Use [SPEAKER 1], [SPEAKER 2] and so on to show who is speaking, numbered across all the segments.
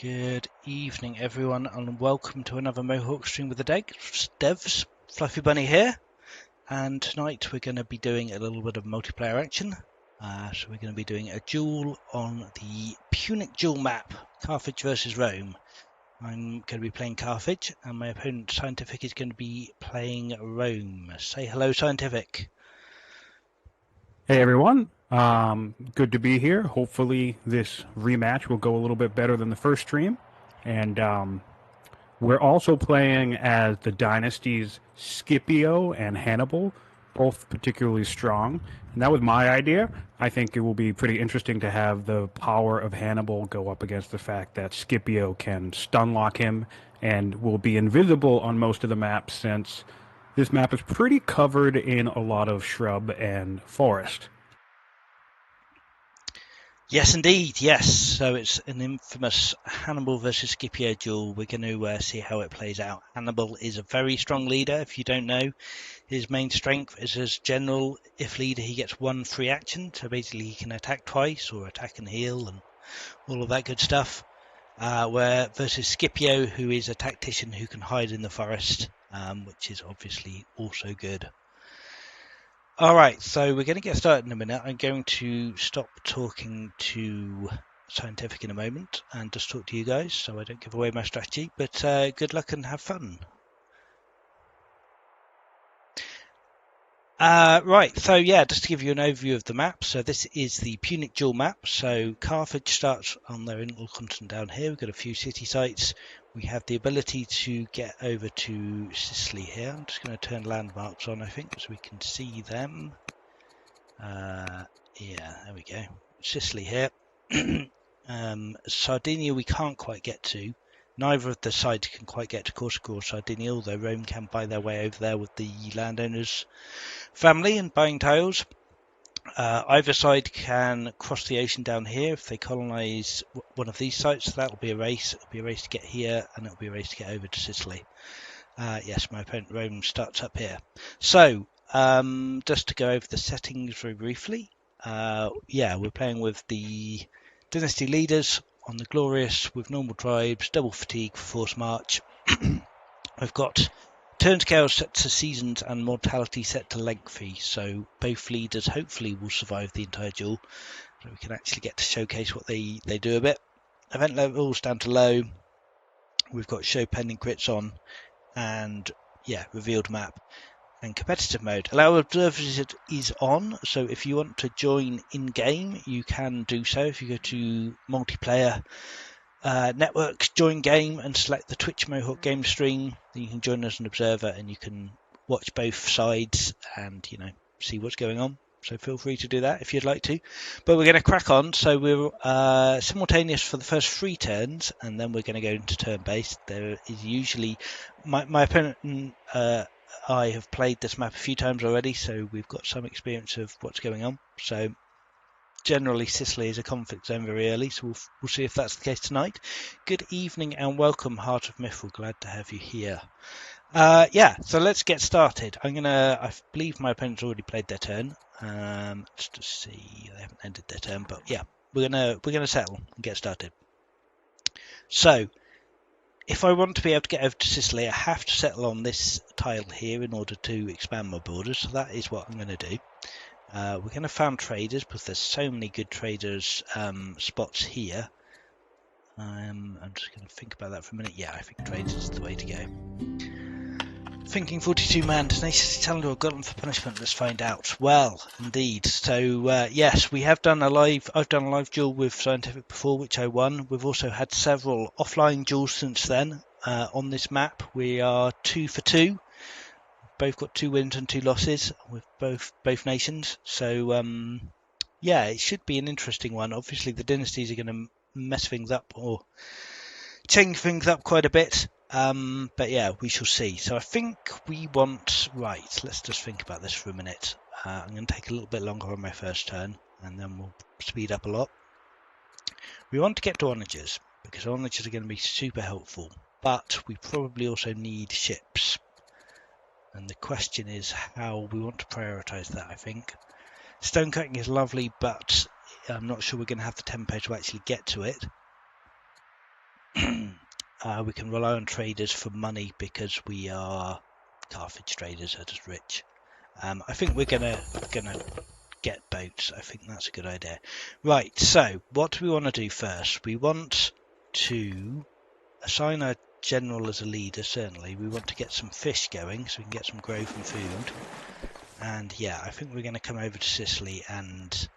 [SPEAKER 1] Good evening, everyone, and welcome to another Mohawk stream with the devs. Fluffybunny here, and tonight we're going to be doing a little bit of multiplayer action. So we're going to be doing a duel on the Punic Duel map, Carthage versus Rome. I'm going to be playing Carthage, and my opponent Siontific is going to be playing Rome. Say hello, Siontific.
[SPEAKER 2] Hey everyone, good to be here. Hopefully this rematch will go a little bit better than the first stream. And we're also playing as the dynasties Scipio and Hannibal, both particularly strong. And that was my idea. I think it will be pretty interesting to have the power of Hannibal go up against the fact that Scipio can stun lock him and will be invisible on most of the map, since this map is pretty covered in a lot of shrub and forest.
[SPEAKER 1] Yes, indeed, yes. So it's an infamous Hannibal versus Scipio duel. We're going to see how it plays out. Hannibal is a very strong leader. If you don't know, his main strength is as general. If leader, he gets one free action. So basically he can attack twice or attack and heal and all of that good stuff. Where versus Scipio, who is a tactician who can hide in the forest, which is obviously also good. Alright, so we're going to get started in a minute. I'm going to stop talking to Siontific in a moment and just talk to you guys so I don't give away my strategy, but good luck and have fun. Right, so yeah, just to give you an overview of the map. So this is the Punic Duel map. So Carthage starts on their little continent down here. We've got a few city sites. We have the ability to get over to Sicily here. I'm just going to turn landmarks on, I think, so we can see them. Yeah, there we go. Sicily here. Sardinia we can't quite get to. Neither of the sides can quite get to Corsica or Sardinia, although Rome can buy their way over there with the landowner's family and buying tiles. Either side can cross the ocean down here if they colonise one of these sites. So that'll be a race. It'll be a race to get here, and it'll be a race to get over to Sicily. Yes, my opponent Rome starts up here. So, just to go over the settings very briefly. Yeah, we're playing with the dynasty leaders on the glorious with normal tribes, double fatigue for force march. We've got turn scale set to seasons and mortality set to lengthy, so both leaders hopefully will survive the entire duel, so we can actually get to showcase what they do a bit. Event levels down to low. We've got show pending crits on, and yeah, revealed map. And competitive mode. Allow observers is on, so if you want to join in-game, you can do so. If you go to multiplayer networks, join game, and select the Twitch Mohawk game stream, then you can join as an observer and you can watch both sides and, you know, see what's going on. So feel free to do that if you'd like to. But we're going to crack on. So we're simultaneous for the first 3 turns, and then we're going to go into turn-based. There is usually my opponent. I have played this map a few times already, so we've got some experience of what's going on. So generally Sicily is a conflict zone very early, so we'll see if that's the case tonight. Good evening and welcome, Heart of Myth. We're glad to have you here. Yeah, so let's get started. I believe my opponent's already played their turn. Let's just see, they haven't ended their turn, but yeah, we're gonna settle and get started. So, if I want to be able to get over to Sicily, I have to settle on this tile here in order to expand my borders. So that is what I'm going to do. We're going to farm traders because there's so many good traders spots here. I'm just going to think about that for a minute. Yeah, I think traders is the way to go. Thinking 42-man tenaciously talented or gotten for punishment. Let's find out. Well, indeed. So yes, I've done a live duel with Siontific before, which I won. We've also had several offline duels since then on this map. We are 2 for 2. Both got 2 wins and 2 losses with both nations. So yeah, it should be an interesting one. Obviously, the dynasties are going to mess things up or change things up quite a bit. But yeah, we shall see. So I think we want... Right, let's just think about this for a minute. I'm going to take a little bit longer on my first turn, and then we'll speed up a lot. We want to get to onagers, because onagers are going to be super helpful. But we probably also need ships. And the question is how we want to prioritise that, I think. Stone cutting is lovely, but I'm not sure we're going to have the tempo to actually get to it. We can rely on traders for money because we are Carthage traders are just rich. I think we're gonna get boats. I think that's a good idea. Right, so what do we want to do first? We want to assign our general as a leader, certainly. We want to get some fish going so we can get some growth and food. And yeah, I think we're going to come over to Sicily and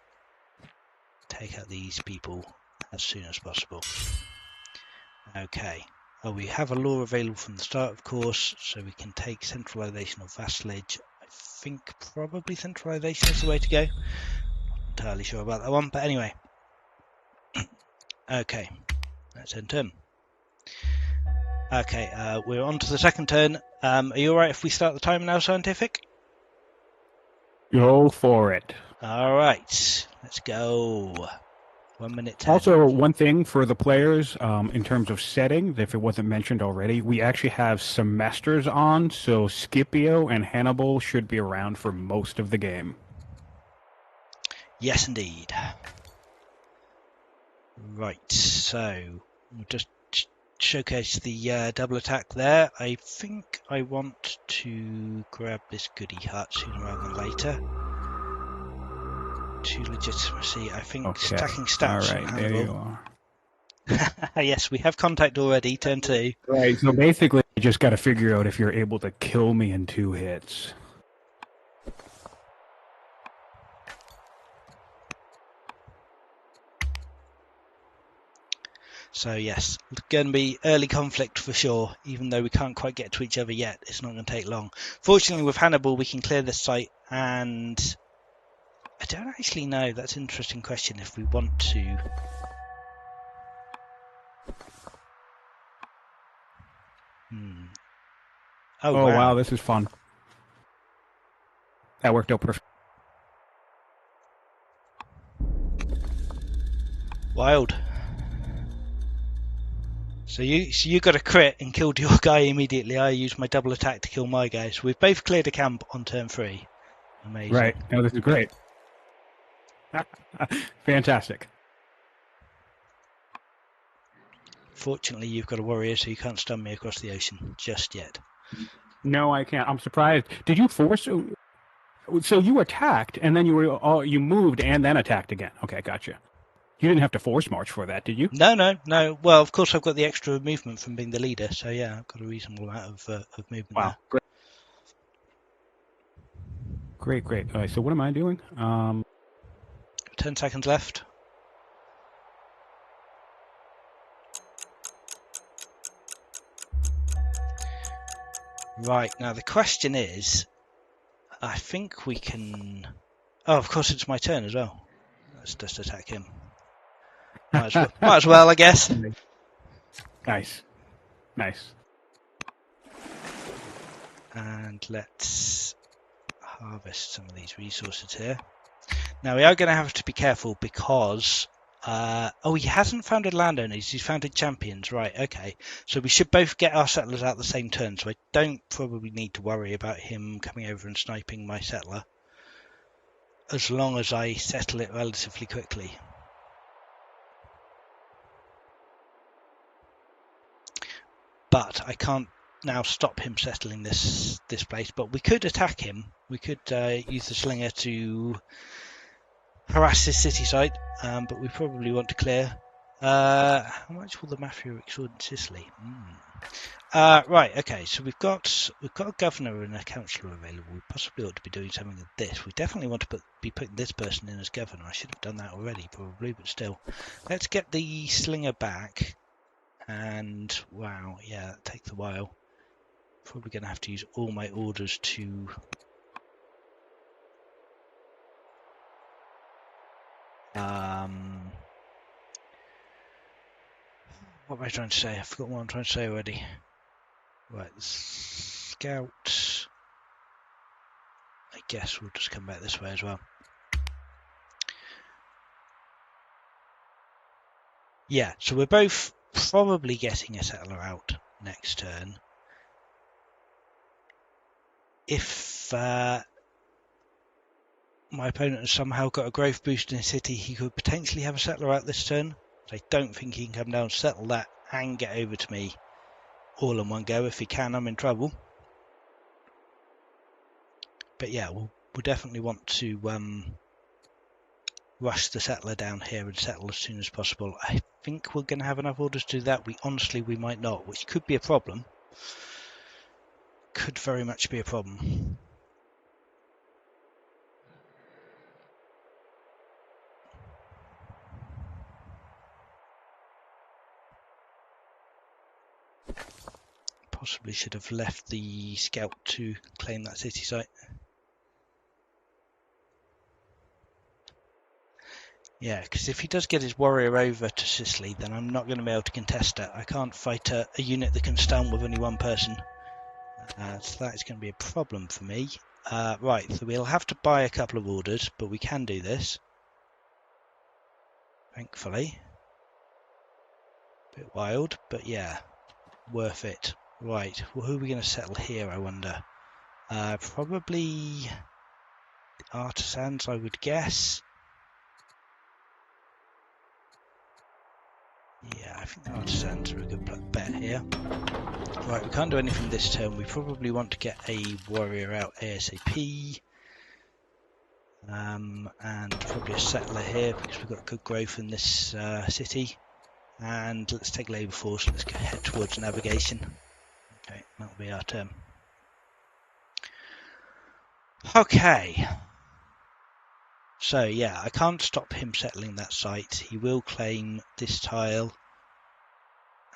[SPEAKER 1] take out these people as soon as possible. Okay. Oh, we have a law available from the start, of course, so we can take centralization or vassalage. I think probably centralization is the way to go. Not entirely sure about that one, but anyway. Okay, let's end turn. Okay, we're on to the second turn. Are you alright if we start the timer now, Scientific?
[SPEAKER 2] Go for it.
[SPEAKER 1] Alright, let's go. 1 minute 10.
[SPEAKER 2] Also, one thing for the players, in terms of setting, if it wasn't mentioned already, we actually have semesters on, so Scipio and Hannibal should be around for most of the game.
[SPEAKER 1] Yes, indeed. Right, so we'll just showcase the double attack there. I think I want to grab this goody hut sooner rather than later. To legitimacy, I think stacking stats on
[SPEAKER 2] All right,
[SPEAKER 1] Hannibal.
[SPEAKER 2] there you are.
[SPEAKER 1] Yes, we have contact already, turn 2.
[SPEAKER 2] Right, so basically, you just got to figure out if you're able to kill me in 2 hits.
[SPEAKER 1] So yes, going to be early conflict for sure, even though we can't quite get to each other yet. It's not going to take long. Fortunately, with Hannibal, we can clear this site, and I don't actually know. That's an interesting question if we want to. Oh
[SPEAKER 2] wow, this is fun. That worked out perfect.
[SPEAKER 1] Wild. So you got a crit and killed your guy immediately. I used my double attack to kill my guy. So we've both cleared a camp on turn 3. Amazing.
[SPEAKER 2] Right. No, this is great. Fantastic.
[SPEAKER 1] Fortunately, you've got a warrior, so you can't stun me across the ocean just yet.
[SPEAKER 2] No, I can't. I'm surprised. Did you force? So you attacked, and then you moved, and then attacked again. Okay, gotcha. You didn't have to force march for that, did you?
[SPEAKER 1] No. Well, of course, I've got the extra movement from being the leader, so yeah, I've got a reasonable amount of movement.
[SPEAKER 2] Wow,
[SPEAKER 1] there.
[SPEAKER 2] Great. All right, so what am I doing?
[SPEAKER 1] 10 seconds left. Right, now the question is, I think we can... Oh, of course, it's my turn as well. Let's just attack him. Might as well, I guess.
[SPEAKER 2] Nice.
[SPEAKER 1] And let's harvest some of these resources here. Now, we are going to have to be careful because... he hasn't founded landowners, he's founded champions. Right, okay. So we should both get our settlers out the same turn, so I don't probably need to worry about him coming over and sniping my settler. As long as I settle it relatively quickly. But I can't now stop him settling this place. But we could attack him. We could use the slinger to harass his city site. But we probably want to clear. How much will the mafia extort in Sicily? Right. Okay. So we've got a governor and a councillor available. We possibly ought to be doing something with this. We definitely want to be putting this person in as governor. I should have done that already, probably, but still. Let's get the slinger back. And wow, yeah, that takes a while. Probably going to have to use all my orders to what am I trying to say? I forgot what I'm trying to say already. Right, scout. I guess we'll just come back this way as well. Yeah, so we're both probably getting a settler out next turn. If my opponent has somehow got a growth boost in a city, he could potentially have a settler out this turn. I don't think he can come down and settle that and get over to me all in one go. If he can, I'm in trouble. But yeah, we'll definitely want to rush the settler down here and settle as soon as possible. I think we're going to have enough orders to do that. We might not, which could be a problem. Could very much be a problem. Possibly should have left the scout to claim that city site. Yeah, because if he does get his warrior over to Sicily, then I'm not going to be able to contest it. I can't fight a unit that can stun with only one person. So that is going to be a problem for me. Right, so we'll have to buy a couple of orders, but we can do this. Thankfully. Bit wild, but yeah, worth it. Right, well, who are we going to settle here, I wonder? Probably the artisans, I would guess. Yeah, I think the artisans are a good bet here. Right, we can't do anything this turn. We probably want to get a warrior out ASAP. And probably a settler here because we've got good growth in this city. And let's take labour force. Let's go head towards navigation. Okay, that'll be our turn. Okay. So yeah, I can't stop him settling that site. He will claim this tile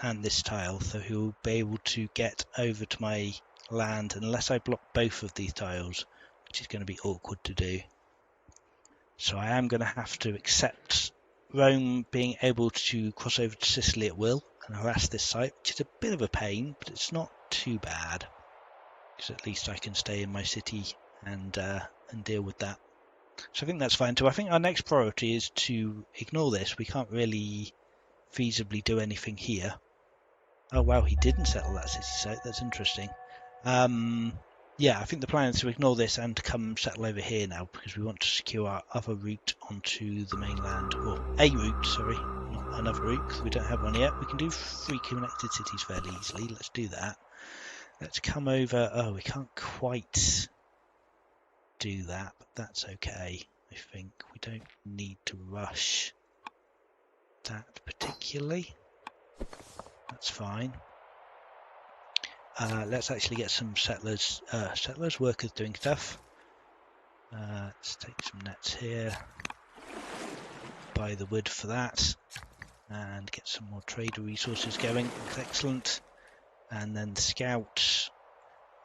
[SPEAKER 1] and this tile, so he'll be able to get over to my land unless I block both of these tiles, which is going to be awkward to do. So I am going to have to accept Rome being able to cross over to Sicily at will and harass this site, which is a bit of a pain, but it's not too bad, because at least I can stay in my city and deal with that. So I think that's fine too. I think our next priority is to ignore this. We can't really feasibly do anything here. Oh wow, he didn't settle that city site. That's interesting. Yeah, I think the plan is to ignore this and come settle over here now because we want to secure our other route onto the mainland, or a route, sorry, not another route because we don't have one yet. We can do 3 connected cities fairly easily. Let's do that. Let's come over. Oh, we can't quite do that, but that's okay. I think we don't need to rush that particularly. That's fine. Let's actually get some settlers, workers doing stuff. Let's take some nets here, buy the wood for that, and get some more trader resources going. That's excellent. And then the scouts,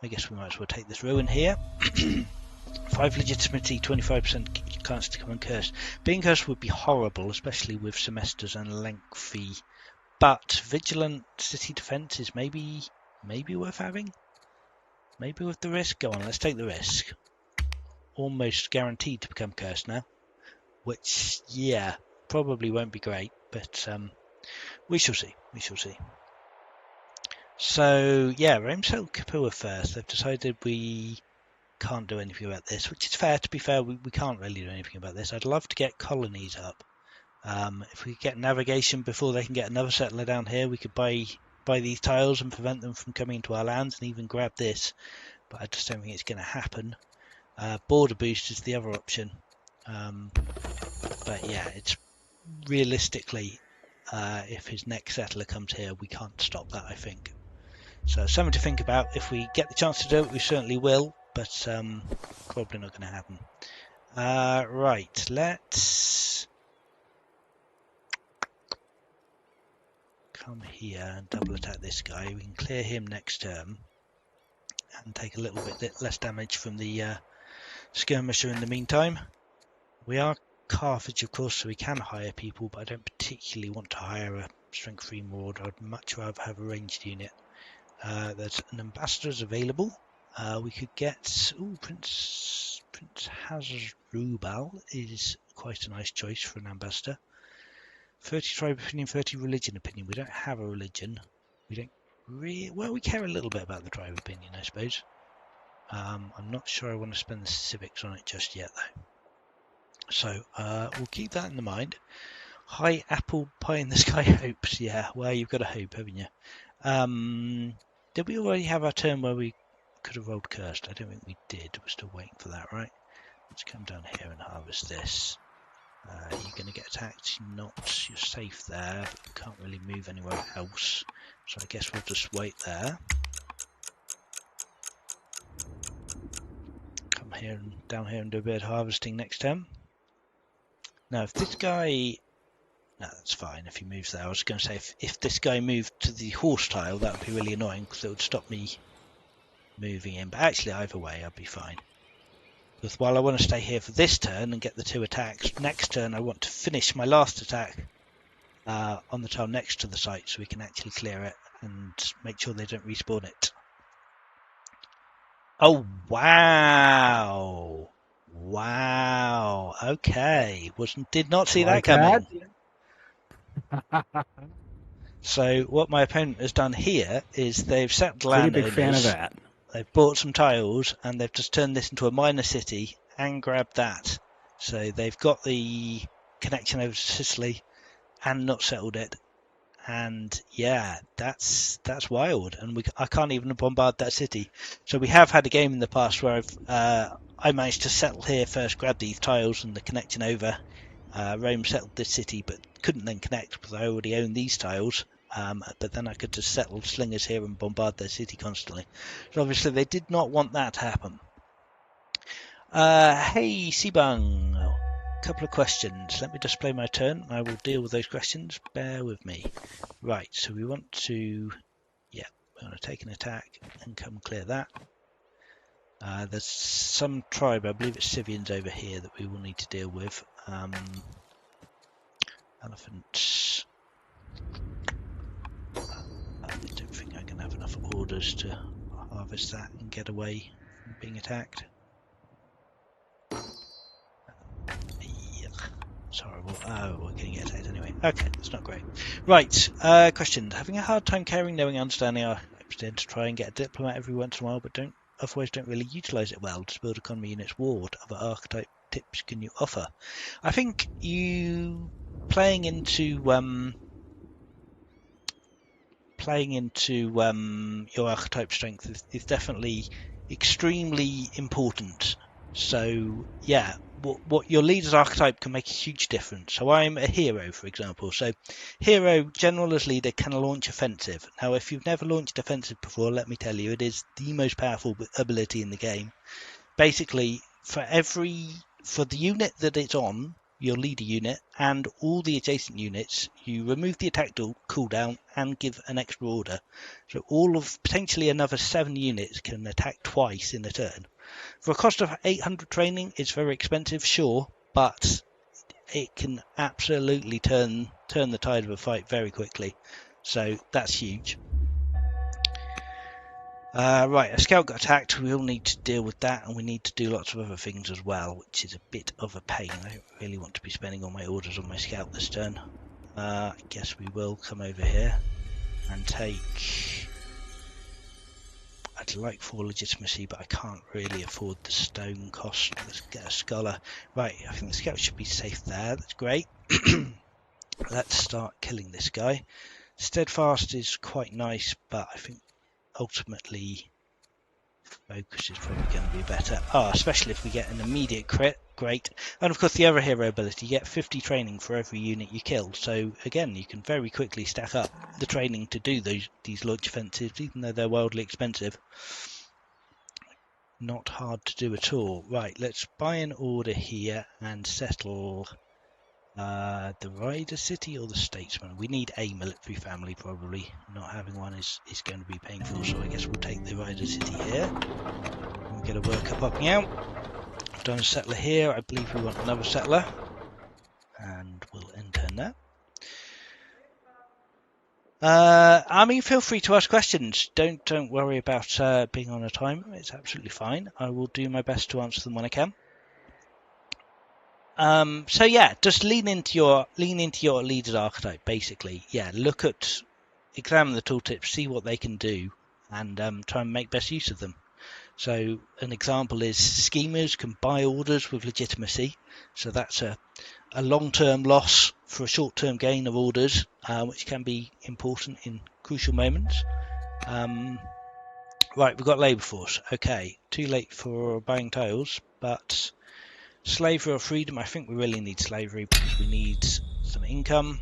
[SPEAKER 1] I guess we might as well take this ruin here. 5 legitimacy, 25% chance to become cursed. Being cursed would be horrible, especially with semesters and lengthy. But vigilant city defense is maybe worth having. Maybe with the risk. Go on, let's take the risk. Almost guaranteed to become cursed now, which yeah, probably won't be great, but we shall see. We shall see. So yeah, Rome settled Capua first. They've decided we can't do anything about this, which is fair. To be fair, we can't really do anything about this. I'd love to get colonies up. If we could get navigation before they can get another settler down here, we could buy these tiles and prevent them from coming into our lands and even grab this. But I just don't think it's going to happen. Border boost is the other option. But yeah, it's realistically, if his next settler comes here, we can't stop that, I think. So something to think about. If we get the chance to do it, we certainly will, but probably not going to happen. Right, let's come here and double attack this guy. We can clear him next turn and take a little bit less damage from the skirmisher in the meantime. We are Carthage, of course, so we can hire people, but I don't particularly want to hire a strength 3 marauder. I'd much rather have a ranged unit. There's an ambassador's available. We could get Prince Hasrubal is quite a nice choice for an ambassador. 30 tribe opinion, 30 religion opinion. We don't have a religion. We don't really, well, we care a little bit about the tribe opinion, I suppose. I'm not sure I want to spend the civics on it just yet, though. So we'll keep that in the mind. High apple pie in the sky hopes. Yeah, well, you've got a hope, haven't you? Did we already have our turn where we could have rolled cursed? I don't think we did. We're still waiting for that, right? Let's come down here and harvest this. You're going to get attacked. You're not. You're safe there, but you can't really move anywhere else. So I guess we'll just wait there. Come here and down here and do a bit of harvesting next turn. Now, if this guy... No, that's fine if he moves there. I was going to say, if this guy moved to the horse tile, that would be really annoying because it would stop me moving in. But actually, either way, I'd be fine. Because while I want to stay here for this turn and get the 2 attacks, next turn I want to finish my last attack on the tile next to the site so we can actually clear it and make sure they don't respawn it. Oh, wow. Wow. Okay. Did not see that coming. So what my opponent has done here is they've settled landowners.
[SPEAKER 2] Pretty big fan of that.
[SPEAKER 1] They've bought some tiles and they've just turned this into a minor city and grabbed that. So they've got the connection over to Sicily and not settled it. And yeah, that's wild. And I can't even bombard that city. So we have had a game in the past where I managed to settle here first, grab these tiles and the connection over. Rome settled this city but couldn't then connect because I already own these tiles. But then I could just settle slingers here and bombard their city constantly. So obviously they did not want that to happen. Hey Sibang, a couple of questions. Let me display my turn. I will deal with those questions. Bear with me. Right, so we want to, we want to take an attack and come clear that. There's some tribe, I believe it's Scythians over here that we will need to deal with. Elephants. I don't think I can have enough orders to harvest that and get away from being attacked. It's horrible. Oh, we're going to get attacked anyway. Okay, that's not great. Right, question. Having a hard time carrying, knowing, understanding our to try and get a diplomat every once in a while, but otherwise don't really utilise it well to build economy units. What other archetype tips can you offer? I think you playing into your archetype strength is definitely extremely important. So yeah, what your leader's archetype can make a huge difference. So I'm a hero, for example. So hero, general as leader, can launch offensive. Now if you've never launched offensive before, let me tell you, it is the most powerful ability in the game. Basically, for the unit that it's on, your leader unit, and all the adjacent units, you remove the attack cooldown and give an extra order. So all of potentially another 7 units can attack twice in a turn. For a cost of 800 training, it's very expensive, sure, but it can absolutely turn the tide of a fight very quickly. So that's huge. Right, a scout got attacked. We all need to deal with that, and we need to do lots of other things as well, which is a bit of a pain. I don't really want to be spending all my orders on my scout this turn. I guess we will come over here and take... I'd like 4 legitimacy, but I can't really afford the stone cost. Let's get a scholar. Right, I think the scout should be safe there. That's great. Let's start killing this guy. Steadfast is quite nice, but I think ultimately focus is probably going to be better. Especially if we get an immediate crit. Great. And of course the other hero ability, you get 50 training for every unit you kill. So again, you can very quickly stack up the training to do these launch offensives, even though they're wildly expensive. Not hard to do at all. Right, let's buy an order here and settle the Rider City or the Statesman. We need a military family probably. Not having one is going to be painful, so I guess we'll take the Rider City here. We'll get a worker popping out. I've done a settler here. I believe we want another settler. And we'll intern that. I mean, feel free to ask questions. Don't worry about being on a timer. It's absolutely fine. I will do my best to answer them when I can. So yeah, just lean into your leader's archetype. Basically, yeah, examine the tooltips, see what they can do, and try and make best use of them. So an example is schemers can buy orders with legitimacy. So that's a a long-term loss for a short-term gain of orders, which can be important in crucial moments. Right, we've got labour force. Okay, too late for buying tails, but slavery or freedom, I think we really need slavery because we need some income.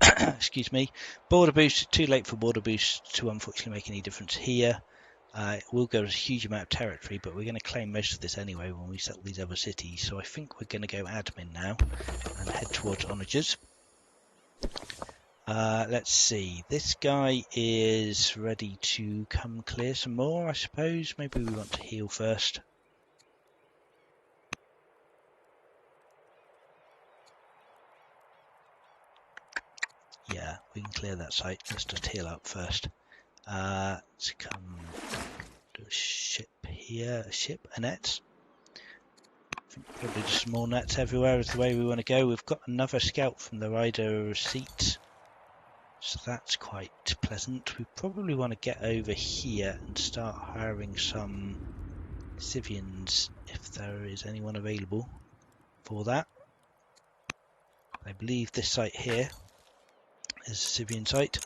[SPEAKER 1] Excuse me. Border boost, too late for border boost to unfortunately make any difference here. It will go a huge amount of territory, but we're going to claim most of this anyway when we settle these other cities. So I think we're going to go admin now and head towards onagers. Let's see. This guy is ready to come clear some more, I suppose. Maybe we want to heal first. Yeah, we can clear that site. Let's just heal up first. Let's come to a ship here. A ship, a net. Probably just small nets everywhere is the way we want to go. We've got another scout from the rider seat, so that's quite pleasant. We probably want to get over here and start hiring some civilians if there is anyone available for that. I believe this site here is a civilian site.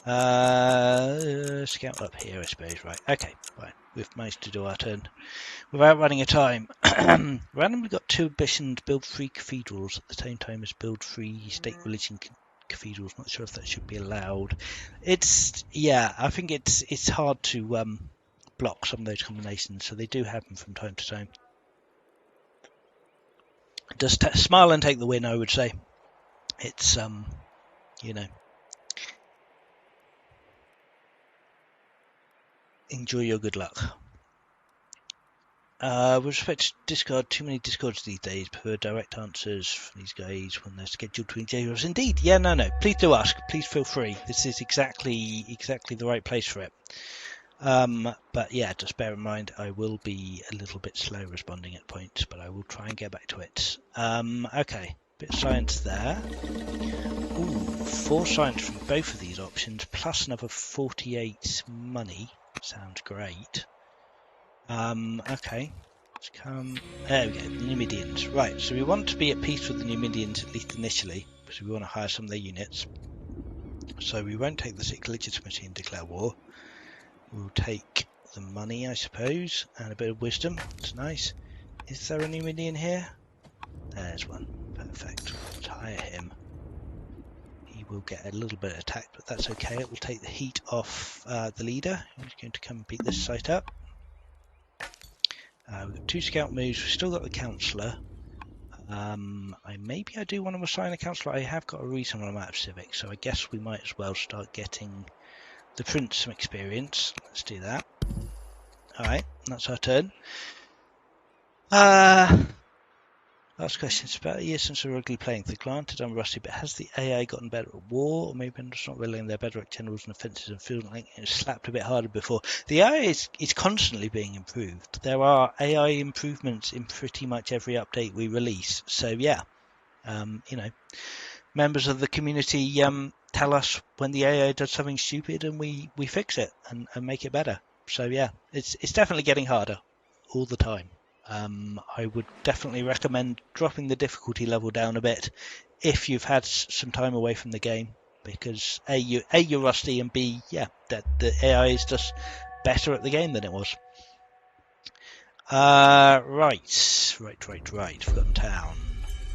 [SPEAKER 1] Scout up here, I suppose. Right, okay, fine. We've managed to do our turn without running a time. Randomly got 2 ambitions, build 3 cathedrals at the same time as build 3 state religion cathedrals. Not sure if that should be allowed. Yeah, I think it's hard to block some of those combinations, so they do happen from time to time. Just smile and take the win, I would say. It's you know, enjoy your good luck. With respect to discard, too many discards these days. Prefer direct answers from these guys when they're scheduled to engage us. Indeed, yeah, no. Please do ask. Please feel free. This is exactly the right place for it. But yeah, just bear in mind I will be a little bit slow responding at points, but I will try and get back to it. Okay, bit of science there. Ooh, 4 science from both of these options, plus another 48 money. Sounds great. Okay, let's come. There we go, the Numidians. Right, so we want to be at peace with the Numidians at least initially, because we want to hire some of their units. So we won't take the Sick Legitimacy and declare war. We'll take the money, I suppose, and a bit of wisdom. That's nice. Is there a Numidian here? There's one. Perfect. Let's hire him. He will get a little bit attacked, but that's okay. It will take the heat off the leader, who's going to come and beat this site up. We've got 2 scout moves. We've still got the councillor. Maybe I do want to assign a councillor. I have got a reasonable amount of civics, so I guess we might as well start getting the prince some experience. Let's do that. Alright, that's our turn. Last question. It's about a year since I regularly playing. Granted, I'm rusty, but has the AI gotten better at war? Or maybe I'm just not realizing they're better at generals and offences and feeling like it was slapped a bit harder before. The AI is constantly being improved. There are AI improvements in pretty much every update we release. So yeah, members of the community tell us when the AI does something stupid and we fix it and make it better. So yeah, it's definitely getting harder all the time. I would definitely recommend dropping the difficulty level down a bit if you've had some time away from the game, because A, you're rusty, and B, yeah, that the AI is just better at the game than it was. Right. Forgotten town.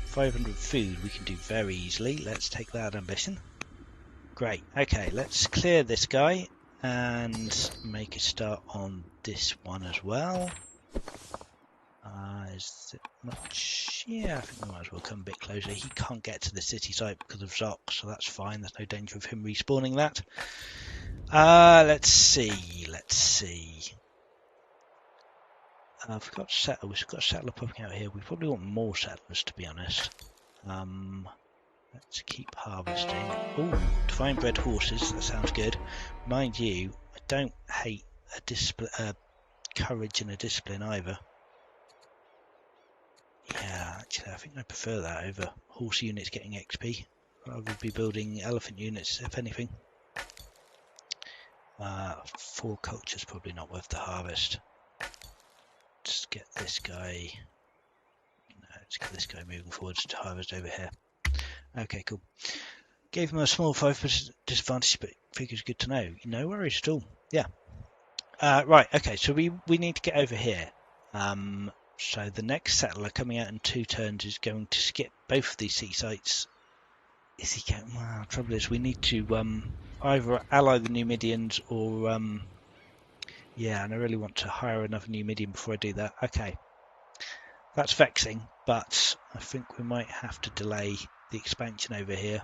[SPEAKER 1] 500 food we can do very easily. Let's take that ambition. Great. Okay, let's clear this guy and make a start on this one as well. Is it much? Yeah, I think we might as well come a bit closer. He can't get to the city site because of Zoc, so that's fine. There's no danger of him respawning that. Let's see. We've got a settler popping out here. We probably want more settlers, to be honest. Let's keep harvesting. Ooh, divine bred horses. That sounds good. Mind you, I don't hate a courage and a discipline either. Yeah, actually, I think I prefer that over horse units getting XP. I would be building elephant units, if anything. 4 culture's probably not worth the harvest. Just get this guy. No, Let's get this guy moving forwards to harvest over here. Okay, cool. Gave him a small 5% disadvantage, but figures good to know. No worries at all. Yeah. Right, okay, so we need to get over here. So the next settler coming out in 2 turns is going to skip both of these sea sites. Is he going? Well, trouble is we need to either ally the Numidians or yeah, and I really want to hire another Numidian before I do that. Okay, that's vexing, but I think we might have to delay the expansion over here.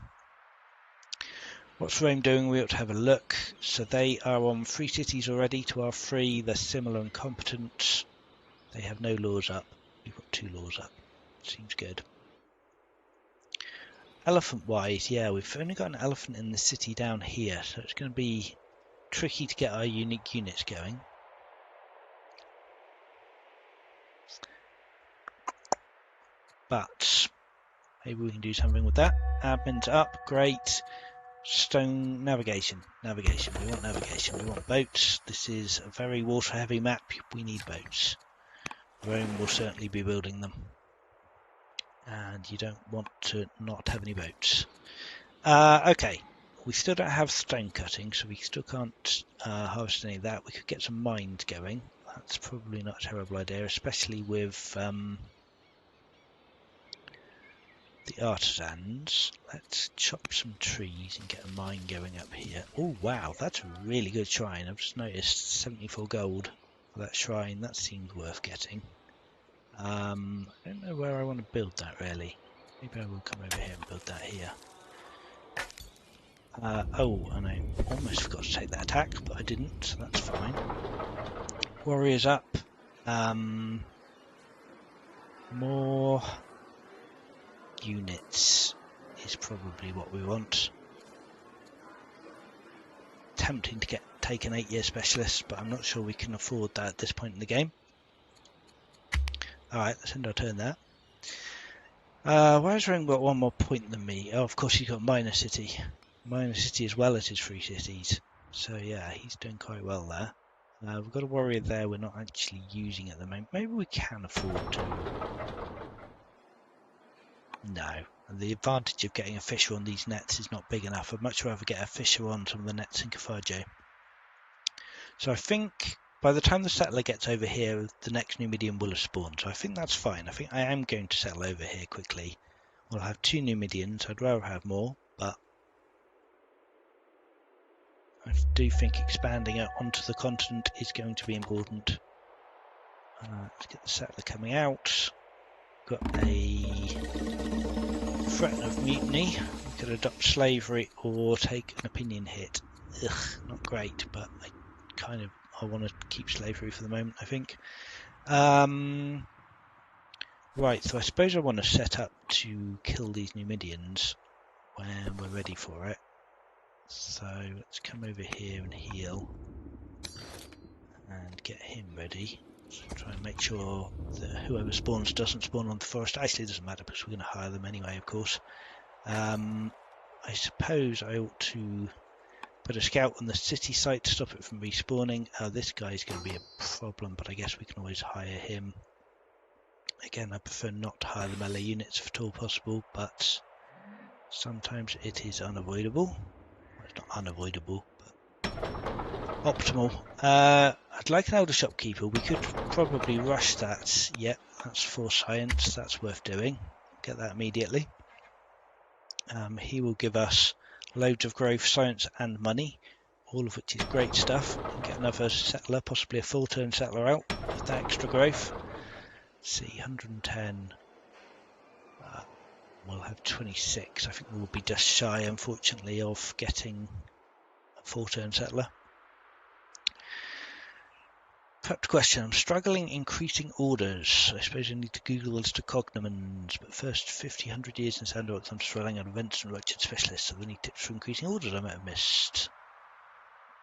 [SPEAKER 1] What's Rome doing? We ought to have a look. So they are on 3 cities already to our 3. They're similar and competent. They have no laws up. We've got 2 laws up. Seems good. Elephant-wise, yeah, we've only got an elephant in the city down here, so it's going to be tricky to get our unique units going. But maybe we can do something with that. Admin's up, great. Stone navigation. We want navigation. We want boats. This is a very water-heavy map. We need boats. Rome will certainly be building them. And you don't want to not have any boats. Okay, we still don't have stone cutting, so we still can't harvest any of that. We could get some mines going. That's probably not a terrible idea, especially with the artisans. Let's chop some trees and get a mine going up here. Oh wow, that's a really good shrine. I've just noticed 74 gold for that shrine. That seems worth getting. I don't know where I want to build that really. Maybe I will come over here and build that here. Oh, and I almost forgot to take that attack, but I didn't, so that's fine. Warriors up. More units is probably what we want. Tempting to take an 8-year specialist, but I'm not sure we can afford that at this point in the game. Alright, let's end our turn there. Why has Rome got 1 more point than me? Oh, of course he's got minor city. Minor city as well as his 3 cities. So yeah, he's doing quite well there. We've got a warrior there we're not actually using at the moment. Maybe we can afford to. No. And the advantage of getting a fisher on these nets is not big enough. I'd much rather get a fisher on some of the nets in Carthage. So I think by the time the settler gets over here, the next Numidian will have spawned. So I think that's fine. I think I am going to settle over here quickly. We'll have 2 Numidians. I'd rather have more, but I do think expanding out onto the continent is going to be important. Let's get the settler coming out. Got a threat of mutiny. We could adopt slavery or take an opinion hit. Ugh, not great, but I want to keep slavery for the moment, I think. Right, so I suppose I want to set up to kill these Numidians when we're ready for it. So let's come over here and heal and get him ready. So try and make sure that whoever spawns doesn't spawn on the forest. Actually, it doesn't matter because we're going to hire them anyway, of course. I suppose I ought to put a scout on the city site to stop it from respawning. This guy's going to be a problem, but I guess we can always hire him. Again, I prefer not to hire the melee units if at all possible, but sometimes it is unavoidable. Well, it's not unavoidable, but optimal. I'd like an elder shopkeeper. We could probably rush that. Yep, that's for science. That's worth doing. Get that immediately. He will give us loads of growth, science and money, all of which is great stuff. And get another settler, possibly a full turn settler out with that extra growth. Let's see, 110. We'll have 26. I think we'll be just shy, unfortunately, of getting a full turn settler. Perhaps question, I'm struggling increasing orders. I suppose I need to Google as to cognomens, but first 50, 100 years in Sandbox, I'm just relying on events and wretched specialists. Are there any tips for increasing orders I might have missed?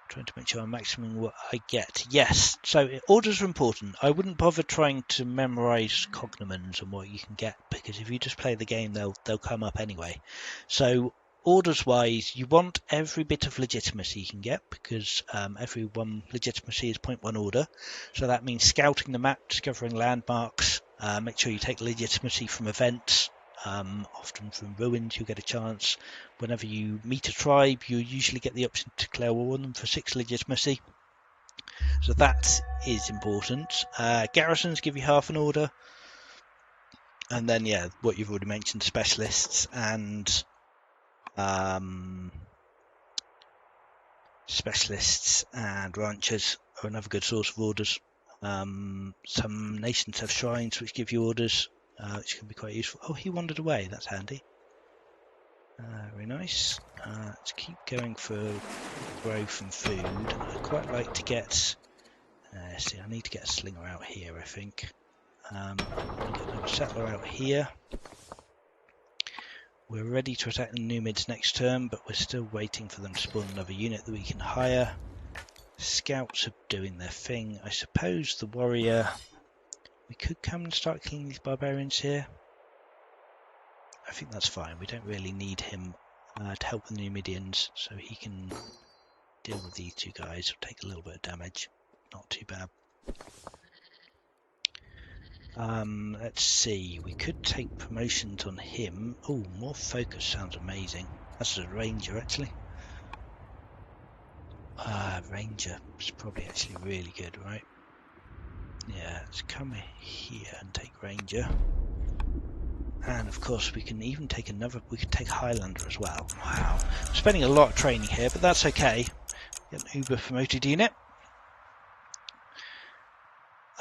[SPEAKER 1] Trying to make sure I'm maximum what I get. Yes, so orders are important. I wouldn't bother trying to memorize cognomens and what you can get, because if you just play the game, they'll come up anyway. So orders wise, you want every bit of legitimacy you can get, because every one legitimacy is 0.1 order. So that means scouting the map, discovering landmarks, Make sure you take legitimacy from events. Often from ruins you'll get a chance. Whenever you meet a tribe, you usually get the option to declare war on them for 6 legitimacy. So that is important. Garrisons give you half an order. And then, yeah, what you've already mentioned, specialists and ranchers are another good source of orders. Some nations have shrines which give you orders, which can be quite useful. Oh, he wandered away. That's handy. Very nice. Let's keep going for growth and food. I'd quite like to get... see, I need to get a slinger out here, I think. I'm going to get another settler out here. We're ready to attack the Numids next turn, but we're still waiting for them to spawn another unit that we can hire. Scouts are doing their thing. I suppose the warrior... We could come and start killing these barbarians here. I think that's fine. We don't really need him to help the Numidians, so he can deal with these 2 guys. It'll take a little bit of damage. Not too bad. Let's see. We could take promotions on him. Oh, more focus sounds amazing. That's a ranger, actually. Ranger is probably actually really good, right? Yeah, let's come here and take ranger. And of course we can even take we could take Highlander as well. Wow. I'm spending a lot of training here, but that's okay. Get an uber promoted unit.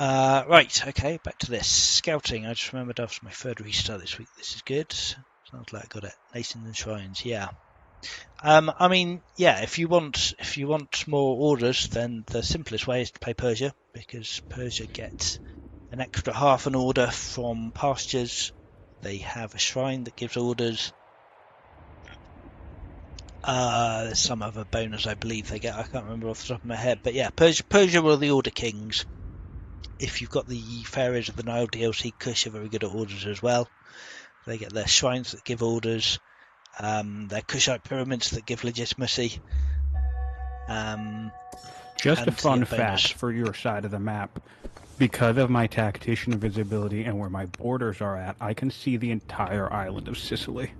[SPEAKER 1] Right, okay, back to this. Scouting, I just remembered after my 3rd restart this week, this is good. Sounds like I got it. Nations and Shrines, yeah. I mean, yeah, if you want more orders, then the simplest way is to play Persia, because Persia gets an extra half an order from pastures. They have a shrine that gives orders. There's some other bonus I believe they get. I can't remember off the top of my head, but yeah, Persia were the order kings. If you've got the Pharaohs of the Nile DLC, Kush are very good at orders as well. They get their shrines that give orders. Their Kushite pyramids that give legitimacy.
[SPEAKER 2] Just a fun fact for your side of the map. Because of my tactician visibility and where my borders are at, I can see the entire island of Sicily.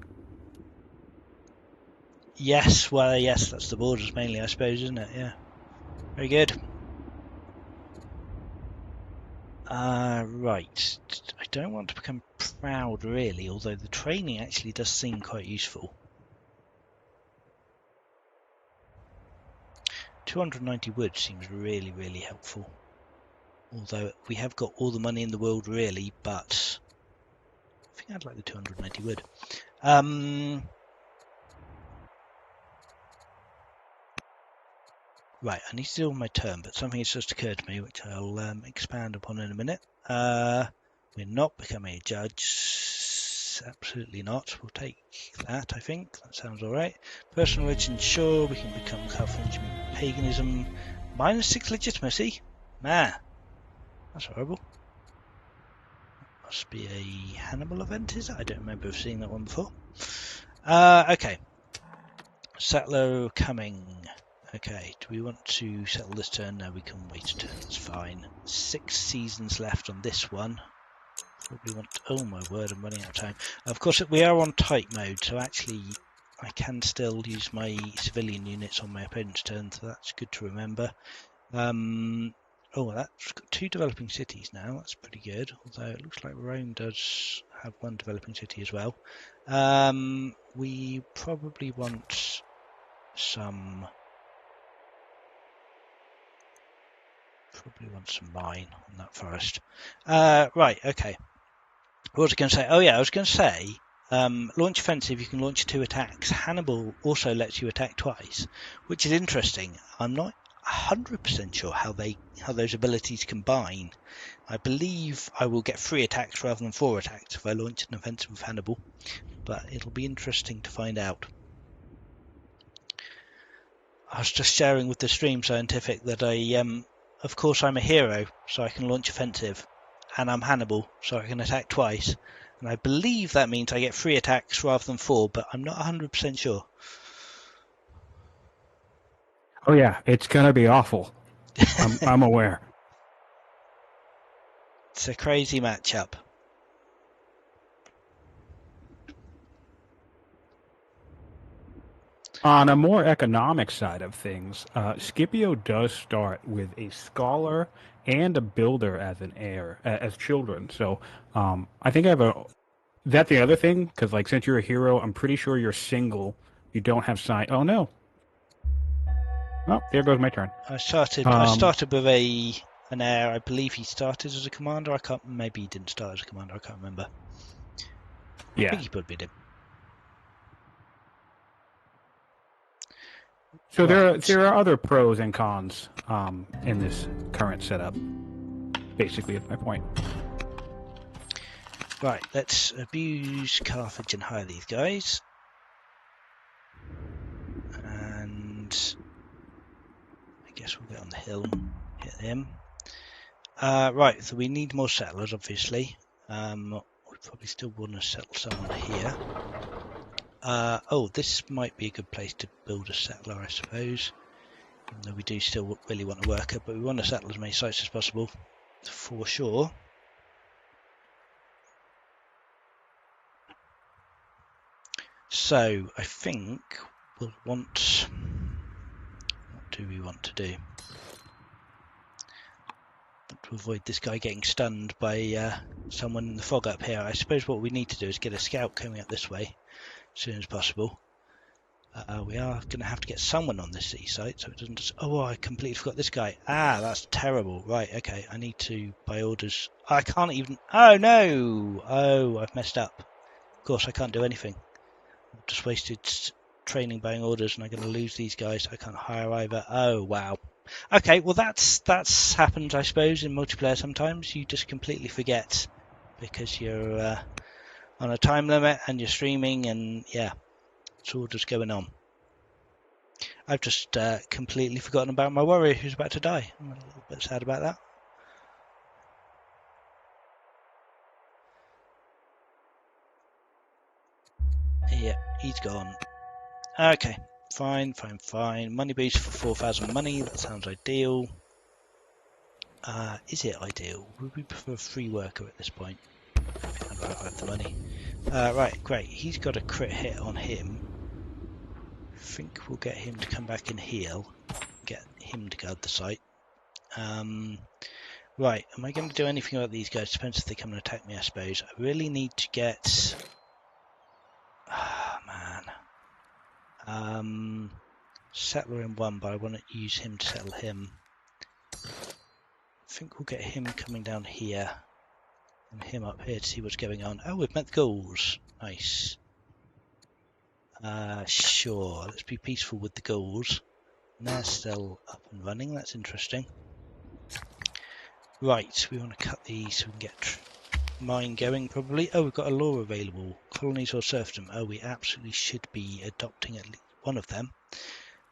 [SPEAKER 1] Yes, well, yes, that's the borders mainly, I suppose, isn't it? Yeah. Very good. Right. I don't want to become proud, really, although the training actually does seem quite useful. 290 wood seems really, really helpful. Although we have got all the money in the world, really, but I think I'd like the 290 wood. Right, I need to do on my turn, but something has just occurred to me, which I'll expand upon in a minute. We're not becoming a judge. Absolutely not. We'll take that, I think. That sounds alright. Personal religion, sure. We can become Carthage paganism. -6 legitimacy? Man, that's horrible. Must be a Hannibal event, is it? I don't remember seeing that one before. Okay. Settler coming. Okay, do we want to settle this turn? No, we can wait a turn, that's fine. 6 seasons left on this one. Probably want... Oh my word, I'm running out of time. Of course, we are on tight mode, so actually I can still use my civilian units on my opponent's turn, so that's good to remember. Oh, that's got 2 developing cities now, that's pretty good. Although it looks like Rome does have 1 developing city as well. We probably want some... mine on that forest. Right, okay. What was I going to say? Oh yeah, I was going to say, launch offensive, you can launch 2 attacks. Hannibal also lets you attack twice, which is interesting. I'm not 100% sure how those abilities combine. I believe I will get 3 attacks rather than 4 attacks if I launch an offensive with Hannibal, but it'll be interesting to find out. I was just sharing with the stream Scientific that of course I'm a hero, so I can launch offensive, and I'm Hannibal, so I can attack twice, and I believe that means I get 3 attacks rather than 4, but I'm not 100% sure.
[SPEAKER 2] Oh yeah, it's gonna be awful. I'm aware.
[SPEAKER 1] It's a crazy matchup.
[SPEAKER 2] On a more economic side of things, Scipio does start with a scholar and a builder as an heir, as children. So I think I have a. That's the other thing, because like since you're a hero, I'm pretty sure you're single. You don't have sign. Oh no. Oh, there goes my turn.
[SPEAKER 1] I started with an heir. I believe he started as a commander. I can't. Maybe he didn't start as a commander. I can't remember. I
[SPEAKER 2] Yeah.
[SPEAKER 1] think he probably did.
[SPEAKER 2] So
[SPEAKER 1] Right.
[SPEAKER 2] there are other pros and cons in this current setup. Basically, is my point.
[SPEAKER 1] Right. Let's abuse Carthage and hire these guys. And I guess we'll get on the hill and hit him. Right. So we need more settlers, obviously. We probably still want to settle someone here. Oh, this might be a good place to build a settler, I suppose. Even though we do still really want a worker, but we want to settle as many sites as possible, for sure. So, I think we'll want... What do we want to do? To avoid this guy getting stunned by someone in the fog up here, I suppose what we need to do is get a scout coming up this way as soon as possible. We are going to have to get someone on this sea site, so it doesn't just... Oh, I completely forgot this guy. Ah, that's terrible. Right, okay, I need to, by orders... I can't even... Oh, no! Oh, I've messed up. Of course, I can't do anything. I've just wasted training by orders, and I'm going to lose these guys. I can't hire either. Oh, wow. Okay, well, that's happened, I suppose, in multiplayer sometimes. You just completely forget because you're on a time limit, and you're streaming, and, yeah. It's all just going on. I've just completely forgotten about my warrior who's about to die. I'm a little bit sad about that. Yeah, he's gone. Okay, fine. Money boost for 4,000 money. That sounds ideal. Is it ideal? Would we prefer a free worker at this point? I'd rather have the money. Right, great. He's got a crit hit on him. I think we'll get him to come back and heal. Get him to guard the site. Right, am I going to do anything about these guys? Depends if they come and attack me, I suppose. I really need to get... man. Settler in one, but I want to use him to settle him. I think we'll get him coming down here. And him up here to see what's going on. Oh, we've met the ghouls. Nice. Sure, let's be peaceful with the ghouls. And they're still up and running, that's interesting. Right, we want to cut these so we can get mine going probably. Oh, we've got a law available. Colonies or serfdom. Oh, we absolutely should be adopting at least one of them.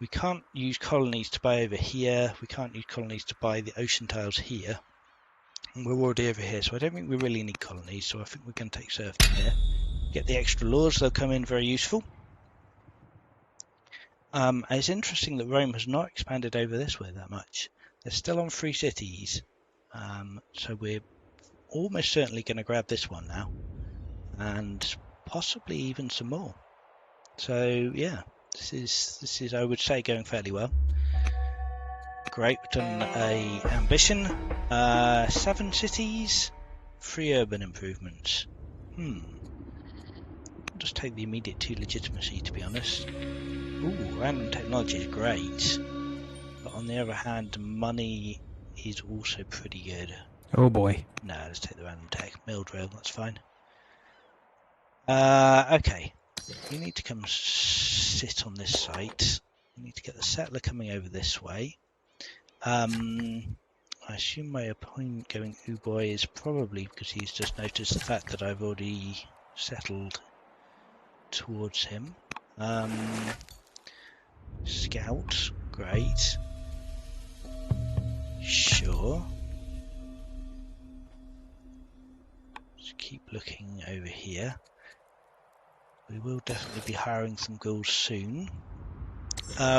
[SPEAKER 1] We can't use colonies to buy over here. We can't use colonies to buy the ocean tiles here. And we're already over here, so I don't think we really need colonies. So I think we're going to take serfdom here. Get the extra laws, they'll come in very useful. It's interesting that Rome has not expanded over this way that much. They're still on 3 cities. So we're almost certainly going to grab this one now. And possibly even some more. So yeah, this is I would say going fairly well. Great, we've done a ambition. 7 cities, 3 urban improvements. I'll just take the immediate 2 legitimacy, to be honest. Ooh, random technology is great. But on the other hand, money is also pretty good.
[SPEAKER 2] Oh boy.
[SPEAKER 1] No, let's take the random tech. Mill drill, that's fine. Okay. We need to come sit on this site. We need to get the settler coming over this way. I assume my opponent going boy is probably because he's just noticed the fact that I've already settled towards him. Scout, great. Sure. Just keep looking over here. We will definitely be hiring some ghouls soon.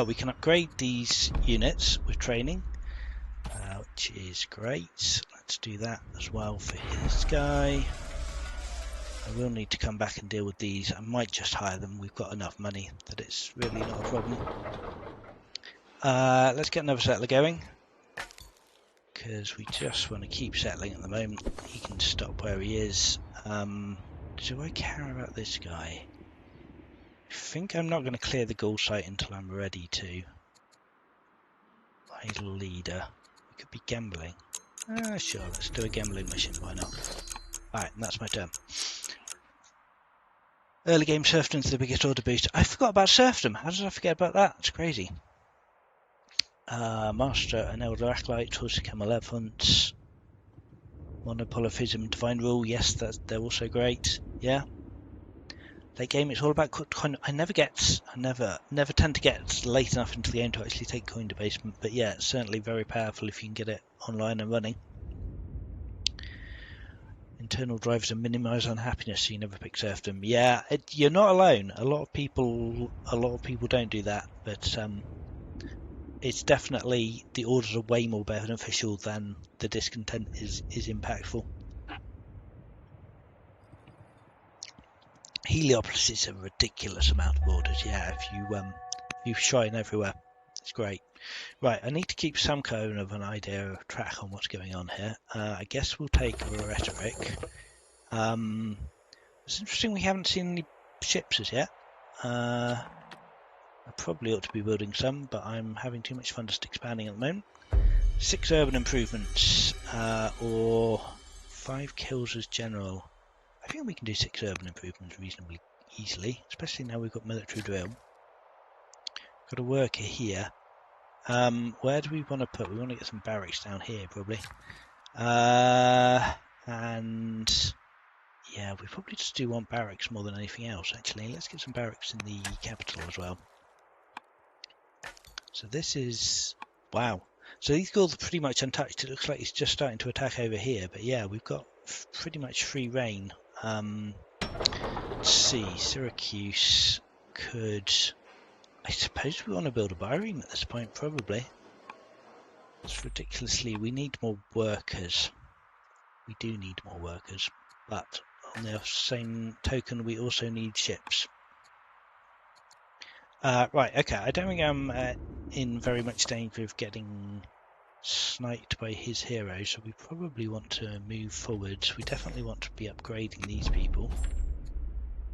[SPEAKER 1] We can upgrade these units with training, which is great. Let's do that as well for his guy. I will need to come back and deal with these. I might just hire them. We've got enough money that it's really not a problem. Let's get another settler going, because we just want to keep settling at the moment. He can stop where he is. Do I care about this guy? I think I'm not going to clear the Gaul site until I'm ready to. Idle leader. We could be gambling. Sure, let's do a gambling mission, why not? Alright, and that's my turn. Early game serfdom's the biggest order boost. I forgot about serfdom. How did I forget about that? It's crazy. Master and Elder Acolyte, Horse-Camel Elephants, Monopolyphism, Divine Rule. Yes, they're also great. Yeah. Late game, it's all about coin. I never tend to get late enough into the game to actually take coin debasement. But yeah, it's certainly very powerful if you can get it online and running. Internal drivers and minimise unhappiness, so you never pick serfdom. Yeah, you're not alone. A lot of people don't do that, but it's definitely, the orders are way more beneficial than the discontent is impactful. Heliopolis is a ridiculous amount of orders. Yeah, if you shine everywhere, it's great. Right, I need to keep some kind of an idea of track on what's going on here. I guess we'll take rhetoric. It's interesting we haven't seen any ships as yet. I probably ought to be building some, but I'm having too much fun just expanding at the moment. 6 urban improvements, or 5 kills as general. I think we can do 6 urban improvements reasonably easily, especially now we've got military drill. Got a worker here. Where do we want to put? We want to get some barracks down here, probably. And yeah, we probably just do want barracks more than anything else, actually. Let's get some barracks in the capital as well. So this is... wow. So these Gauls are pretty much untouched. It looks like he's just starting to attack over here. But yeah, we've got pretty much free reign. Let's see. Syracuse could... I suppose we want to build a byreme at this point, probably. It's ridiculously... we need more workers. We do need more workers. But on the same token, we also need ships. Right, okay. I don't think I'm in very much danger of getting sniped by his heroes, so we probably want to move forwards. We definitely want to be upgrading these people.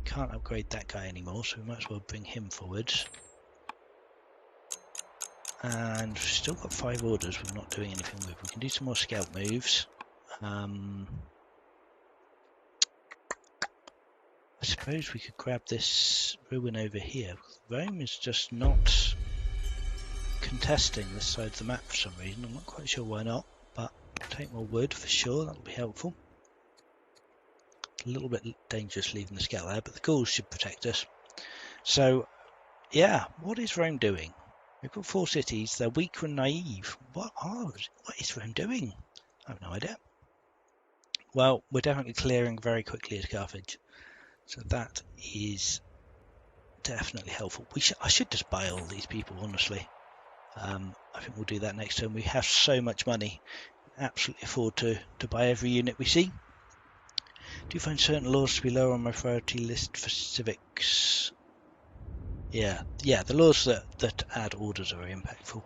[SPEAKER 1] Can't upgrade that guy anymore, so we might as well bring him forwards. And we've still got 5 orders we're not doing anything with. We can do some more scout moves. I suppose we could grab this ruin over here. Rome is just not contesting this side of the map for some reason. I'm not quite sure why not, but take more wood for sure. That'll be helpful. A little bit dangerous leaving the scout there, but the Gauls should protect us. So, yeah, what is Rome doing? We've got 4 cities. They're weaker and naive. What is Rome doing? I have no idea. Well, we're definitely clearing very quickly at Carthage, so that is definitely helpful. I should just buy all these people, honestly. I think we'll do that next time. We have so much money, absolutely afford to buy every unit we see. Do you find certain laws to be lower on my priority list for civics? Yeah, the laws that add orders are very impactful.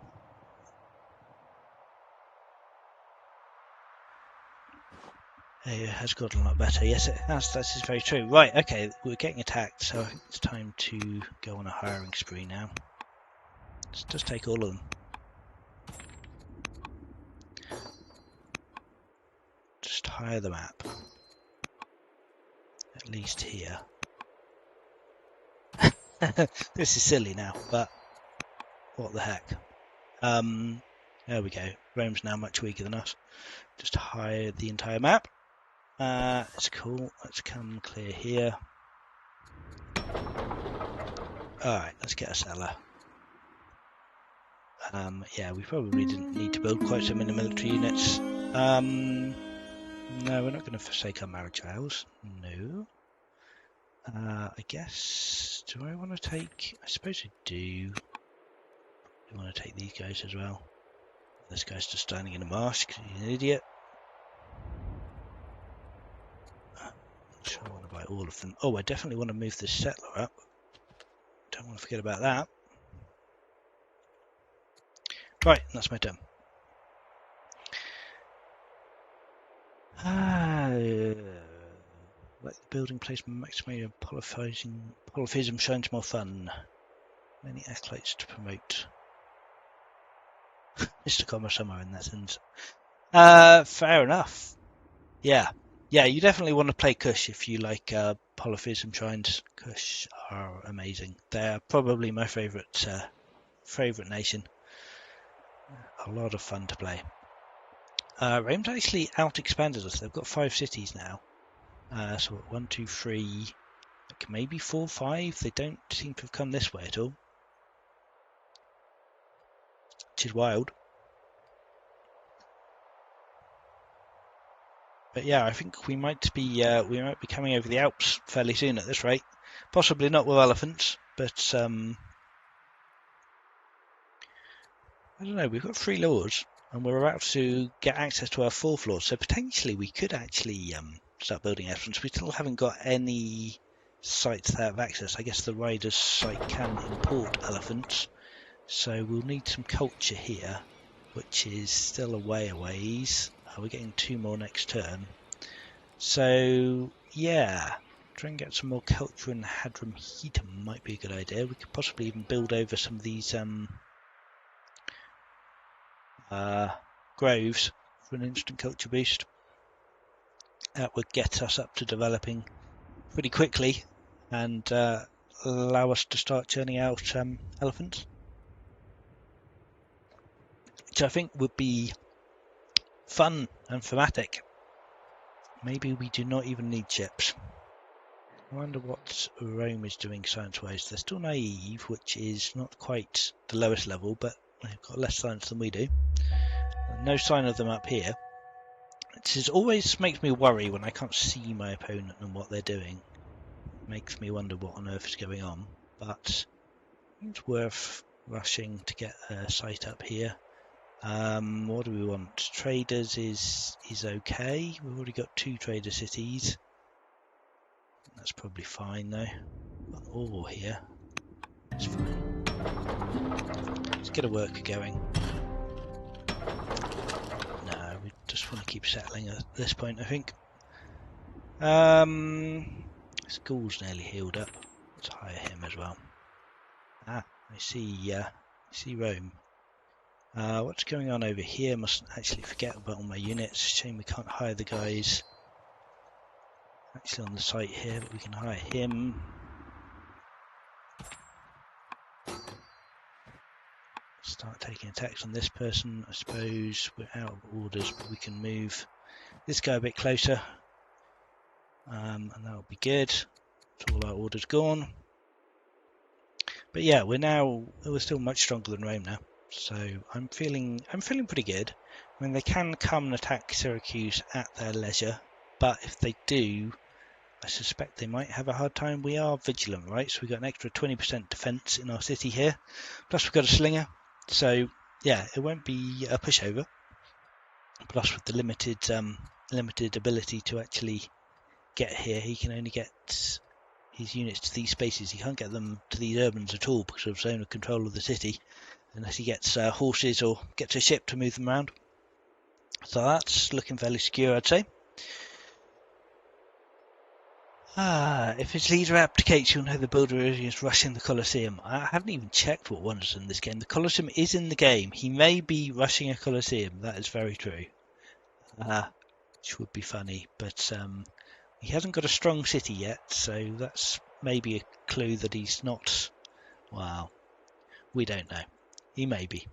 [SPEAKER 1] It has gotten a lot better. Yes, it has. That is very true. Right, okay, we're getting attacked, so I think it's time to go on a hiring spree now. Let's just take all of them. Just hire the map. At least here. This is silly now, but what the heck. There we go. Rome's now much weaker than us. Just hire the entire map. It's cool. Let's come clear here. Alright, let's get a settler. Yeah, we probably didn't need to build quite so many military units. No, we're not going to forsake our marriage vows. No. I guess... do I want to take... I suppose I do. I want to take these guys as well. This guy's just standing in a marsh because he's an idiot. I want to buy all of them. Oh, I definitely want to move this settler up. Don't want to forget about that. Right, that's my turn. Like the building placement, maximum polytheism shines more fun. Many acolytes to promote. Mr. Comma somewhere in that sense. Fair enough. Yeah, you definitely want to play Kush if you like polytheism shrines. Kush are amazing. They're probably my favourite nation. A lot of fun to play. Rome's actually out-expanded us. They've got 5 cities now. So 1, 2, 3, like maybe 4, 5. They don't seem to have come this way at all, which is wild. But yeah, I think we might be coming over the Alps fairly soon at this rate. Possibly not with elephants, but I don't know. We've got 3 laws, and we're about to get access to our 4th law, so potentially we could actually start building elephants. We still haven't got any sites that have access. I guess the Riders site can import elephants, so we'll need some culture here, which is still a ways. We're getting 2 more next turn. So yeah, try and get some more culture in Hadramheatum might be a good idea. We could possibly even build over some of these groves for an instant culture boost. That would get us up to developing pretty quickly and allow us to start churning out elephants, which I think would be fun and thematic. Maybe we do not even need ships. I wonder what Rome is doing science-wise. They're still naive, which is not quite the lowest level, but they've got less science than we do. No sign of them up here. It always makes me worry when I can't see my opponent and what they're doing. It makes me wonder what on earth is going on, but it's worth rushing to get a site up here. What do we want? Traders is okay. We've already got 2 trader cities. That's probably fine though. Got ore here. It's fine. Let's get a worker going. No, we just want to keep settling at this point, I think. School's nearly healed up. Let's hire him as well. I see Rome. What's going on over here? Mustn't actually forget about all my units. Shame we can't hire the guys actually on the site here, but we can hire him. Start taking attacks on this person. I suppose we're out of orders, but we can move this guy a bit closer, and that'll be good. So all our orders gone. But yeah, we're still much stronger than Rome now, so I'm feeling pretty good. I mean, they can come and attack Syracuse at their leisure, but if they do, I suspect they might have a hard time. We are vigilant, right? So we've got an extra 20% defense in our city here, plus we've got a slinger. So yeah, it won't be a pushover. Plus with the limited ability to actually get here, he can only get his units to these spaces. He can't get them to these urbans at all because of zone of control of the city, unless he gets horses or gets a ship to move them around. So that's looking fairly secure, I'd say. If his leader abdicates, you'll know the builder is rushing the Colosseum. I haven't even checked what one's in this game. The Colosseum is in the game. He may be rushing a Colosseum. That is very true. Which would be funny, but he hasn't got a strong city yet, so that's maybe a clue that he's not. Well, we don't know. He may be.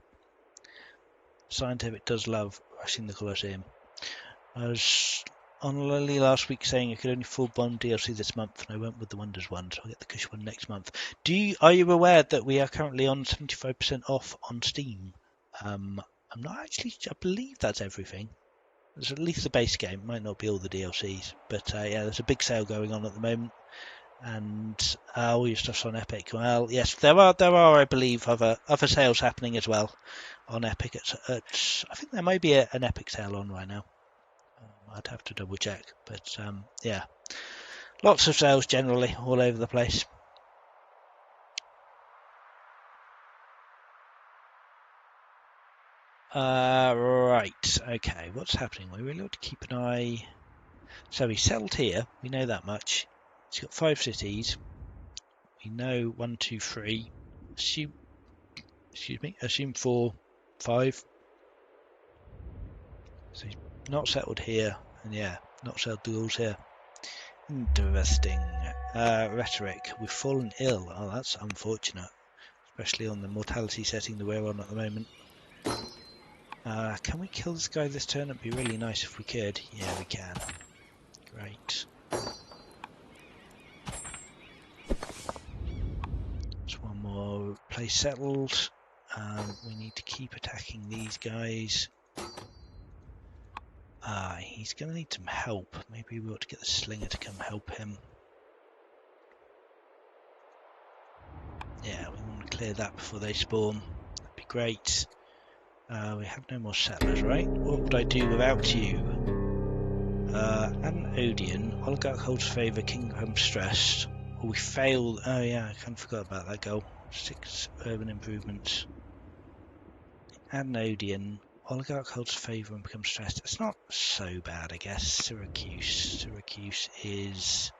[SPEAKER 1] Scientific does love rushing the Colosseum. I was on Lily last week saying I could only full bond DLC this month, and I went with the Wonders one, so I'll get the Kush one next month. Are you aware that we are currently on 75% off on Steam? I'm not actually. I believe that's everything. There's at least the base game. It might not be all the DLCs, but yeah, there's a big sale going on at the moment, and all your stuff's on Epic. Well, yes, there are, I believe, other sales happening as well on Epic. I think there might be an Epic sale on right now. I'd have to double check, but yeah, Lots of sails generally, all over the place. Right, okay, what's happening? We really ought to keep an eye. So he settled here, we know that much. He's got 5 cities. We know 1, 2, 3. Assume 4, 5. So he's not settled here, and yeah, not settled duels here. Interesting. Rhetoric. We've fallen ill. Oh, that's unfortunate, especially on the mortality setting that we're on at the moment. Can we kill this guy this turn? It'd be really nice if we could. Yeah, we can. Great. There's one more place settled. We need to keep attacking these guys. He's going to need some help. Maybe we ought to get the slinger to come help him. Yeah, we want to clear that before they spawn. That'd be great. We have no more settlers, right? What would I do without you? An Odeon. Oligarch holds favour, king becomes stressed. Oh, we failed. Oh yeah, I kind of forgot about that goal. 6 urban improvements. Add an Odeon. Oligarch holds favour and becomes stressed. It's not so bad, I guess. Syracuse. Syracuse is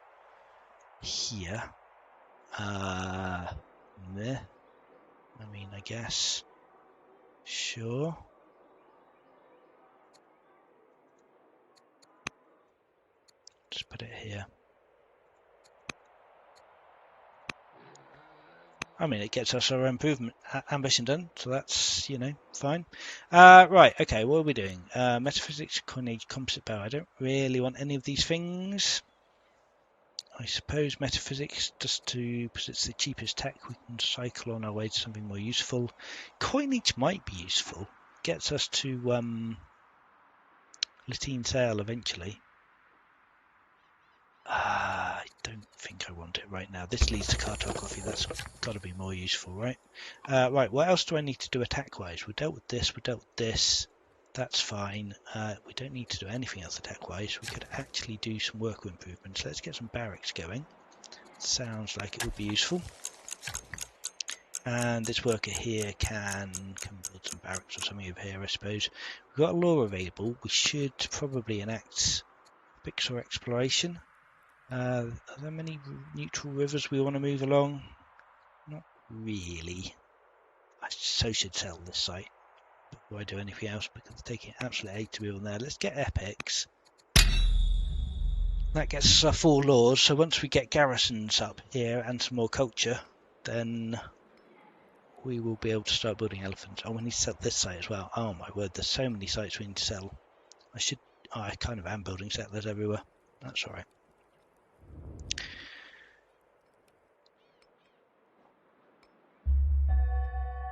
[SPEAKER 1] here. There. I mean, I guess. Sure. Just put it here. I mean, it gets us our improvement ambition done, so that's, fine. Right, okay, what are we doing? Metaphysics, coinage, composite bow. I don't really want any of these things. I suppose metaphysics, just because it's the cheapest tech, we can cycle on our way to something more useful. Coinage might be useful. Gets us to Latine Sail eventually. I don't think I want it right now. This leads to cartography. That's got to be more useful, right? Right, what else do I need to do attack-wise? We dealt with this, we dealt with this. That's fine. We don't need to do anything else attack-wise. We could actually do some worker improvements. Let's get some barracks going. Sounds like it would be useful. And this worker here can build some barracks or something over here, I suppose. We've got a law available. We should probably enact Pixar exploration. Are there many neutral rivers we want to move along? Not really. I so should sell this site before I do anything else because it's taking absolute age to move on there. Let's get epics. That gets us our 4 laws, so once we get garrisons up here and some more culture, then we will be able to start building elephants. Oh, we need to sell this site as well. Oh my word, there's so many sites we need to sell. I kind of am building settlers everywhere. That's alright.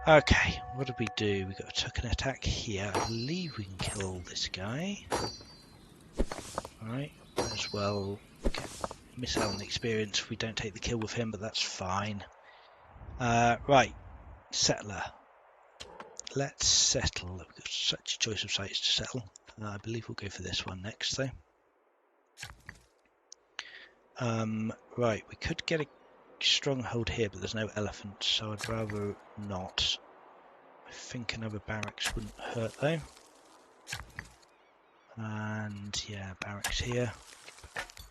[SPEAKER 1] Okay, what did we do? We took an attack here. I believe we can kill this guy. Alright, as well miss out on the experience if we don't take the kill with him, but that's fine. Right, settler. Let's settle. We've got such a choice of sites to settle. I believe we'll go for this one next, though. Right, we could get a stronghold here, but there's no elephants, so I'd rather not. I think another barracks wouldn't hurt, though. And yeah, barracks here.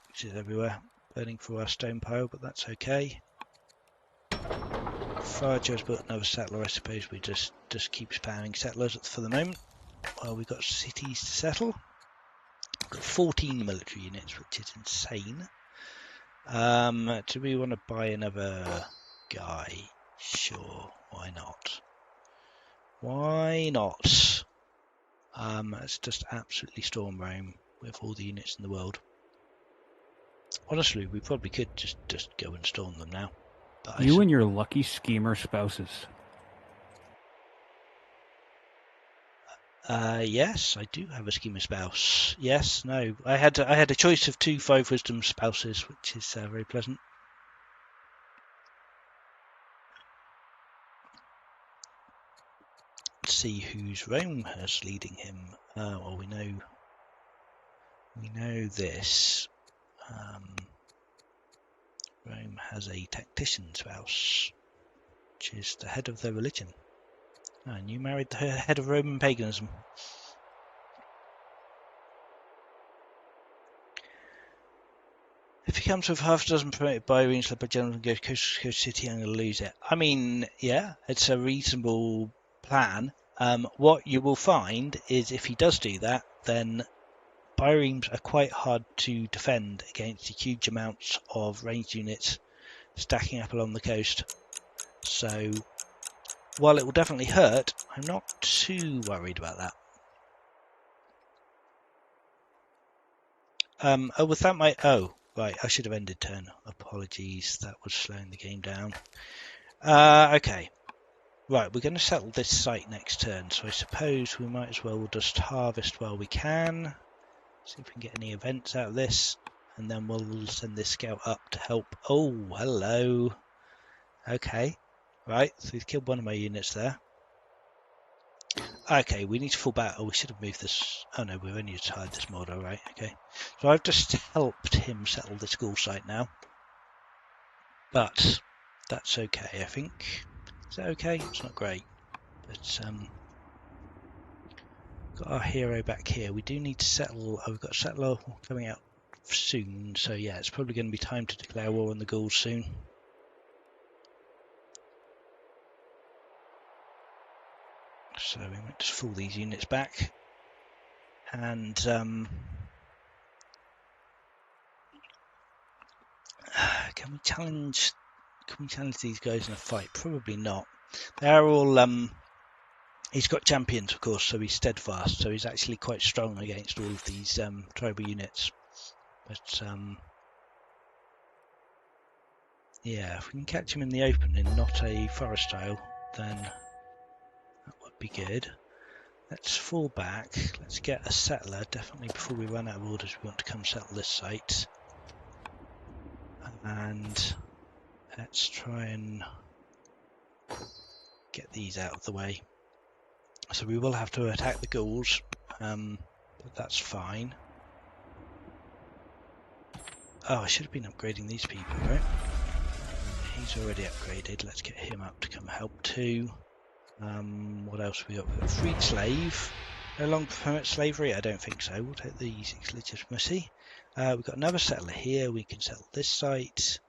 [SPEAKER 1] Which is everywhere. Burning through our stone pile, but that's okay. Farjo's built another settler. I suppose we just keep spamming settlers for the moment. Well, we've got cities to settle. We've got 14 military units, which is insane. Do we want to buy another guy? Sure, why not? Why not? Let's just absolutely storm Rome with all the units in the world. Honestly, we probably could just go and storm them now. But
[SPEAKER 2] you and your lucky schemer spouses.
[SPEAKER 1] Yes, I do have a schemer spouse. Yes, no, I had a choice of 2 5 wisdom spouses, which is very pleasant. Let's see who's Rome has leading him. Well, we know this. Rome has a tactician spouse, which is the head of their religion. Oh, and you married the head of Roman paganism. If he comes with half a dozen promoted by-reams led by generals and goes coast to coast city, I'm going to lose it. I mean, yeah, it's a reasonable plan. What you will find is if he does do that, then biremes are quite hard to defend against the huge amounts of ranged units stacking up along the coast. So while it will definitely hurt, I'm not too worried about that. Was that my... Oh, right, I should have ended turn. Apologies, that was slowing the game down. Okay. Right, we're going to settle this site next turn, so I suppose we might as well just harvest while we can. See if we can get any events out of this, and then we'll send this scout up to help. Oh, hello. Okay, right, so he's killed one of my units there. Okay, we need to fall back. Oh, we should have moved this. Oh no, we've only tied this model, right? Okay, so I've just helped him settle this Gaul site now, but that's okay, I think. Is that okay? It's not great, but got our hero back here. We do need to settle. Oh, we've got a settler coming out soon, so yeah, it's probably going to be time to declare war on the Gauls soon. So we might just fall these units back, and can we challenge these guys in a fight? Probably not. They're all he's got champions, of course, so he's steadfast, so he's actually quite strong against all of these tribal units. But yeah, if we can catch him in the open and not a forest tile, then that would be good. Let's fall back. Let's get a settler, definitely before we run out of orders. We want to come settle this site. And let's try and get these out of the way. So we will have to attack the Gauls, but that's fine. Oh, I should have been upgrading these people, right? He's already upgraded. Let's get him up to come help too. What else have we got? We've got a freed slave. No longer permit slavery? I don't think so. We'll take the 6 legitimacy. We've got another settler here. We can settle this site.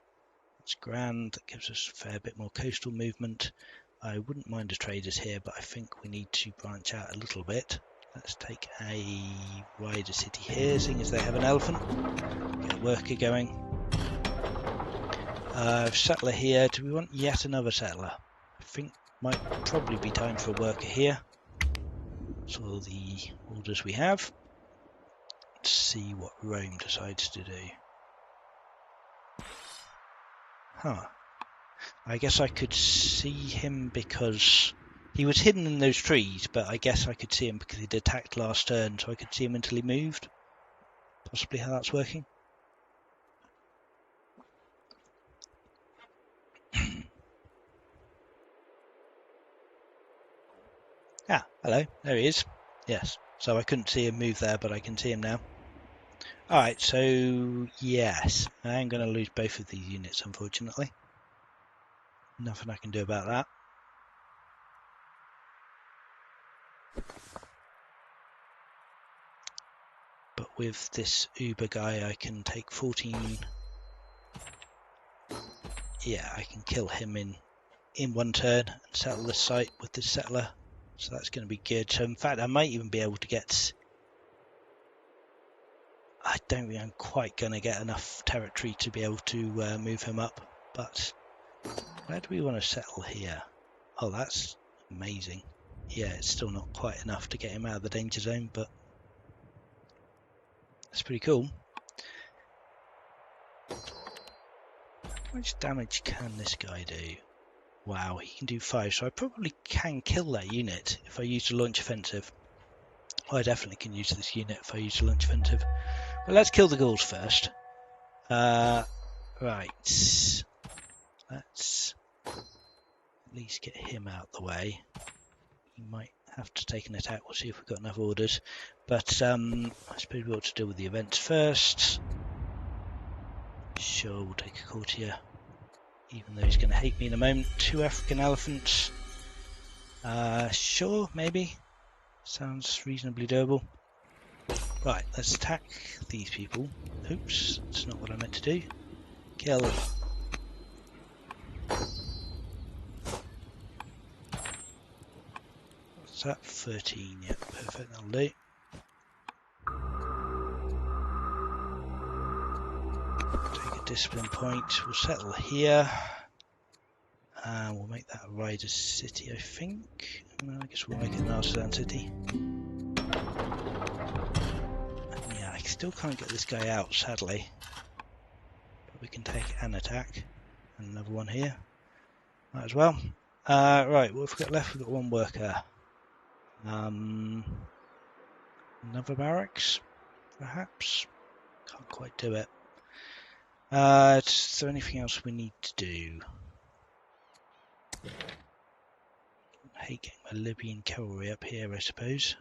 [SPEAKER 1] That's grand. That gives us a fair bit more coastal movement. I wouldn't mind a traders here, but I think we need to branch out a little bit. Let's take a wider city here, seeing as they have an elephant. Get a worker going. Settler here. Do we want yet another settler? I think might probably be time for a worker here. That's all the orders we have. Let's see what Rome decides to do. Huh. I guess I could see him because he was hidden in those trees, but I guess I could see him because he'd attacked last turn, so I could see him until he moved. Possibly how that's working. Ah, hello, there he is. Yes, so I couldn't see him move there, but I can see him now. Alright, so yes, I am going to lose both of these units, unfortunately. Nothing I can do about that. But with this Uber guy, I can take 14. Yeah, I can kill him in one turn and settle this site with this settler. So that's going to be good. So in fact, I might even be able to get... I don't think I'm quite going to get enough territory to be able to move him up. But where do we want to settle here? Oh, that's amazing. Yeah, it's still not quite enough to get him out of the danger zone, but that's pretty cool. How much damage can this guy do? Wow, he can do 5, so I probably can kill that unit if I use the launch offensive. I definitely can use this unit if I use the launch offensive. But let's kill the Gauls first. Right. Let's at least get him out the way. He might have to take an attack. We'll see if we've got enough orders. But I suppose we ought to deal with the events first. Sure, we'll take a courtier. even though he's going to hate me in a moment. 2 African elephants. Sure, maybe. Sounds reasonably doable. Right, let's attack these people. Oops, that's not what I meant to do. Kill. What's that? 13, yeah, perfect, that'll do. Take a discipline point, we'll settle here. And we'll make that a rider city, I think. I guess we'll make it an artisan city. Yeah, I still can't get this guy out, sadly. But we can take an attack. And another one here. Might as well. Right, what have we got left? We've got 1 worker. Another barracks, perhaps? Can't quite do it. Is there anything else we need to do? I hate getting my Libyan cavalry up here, I suppose.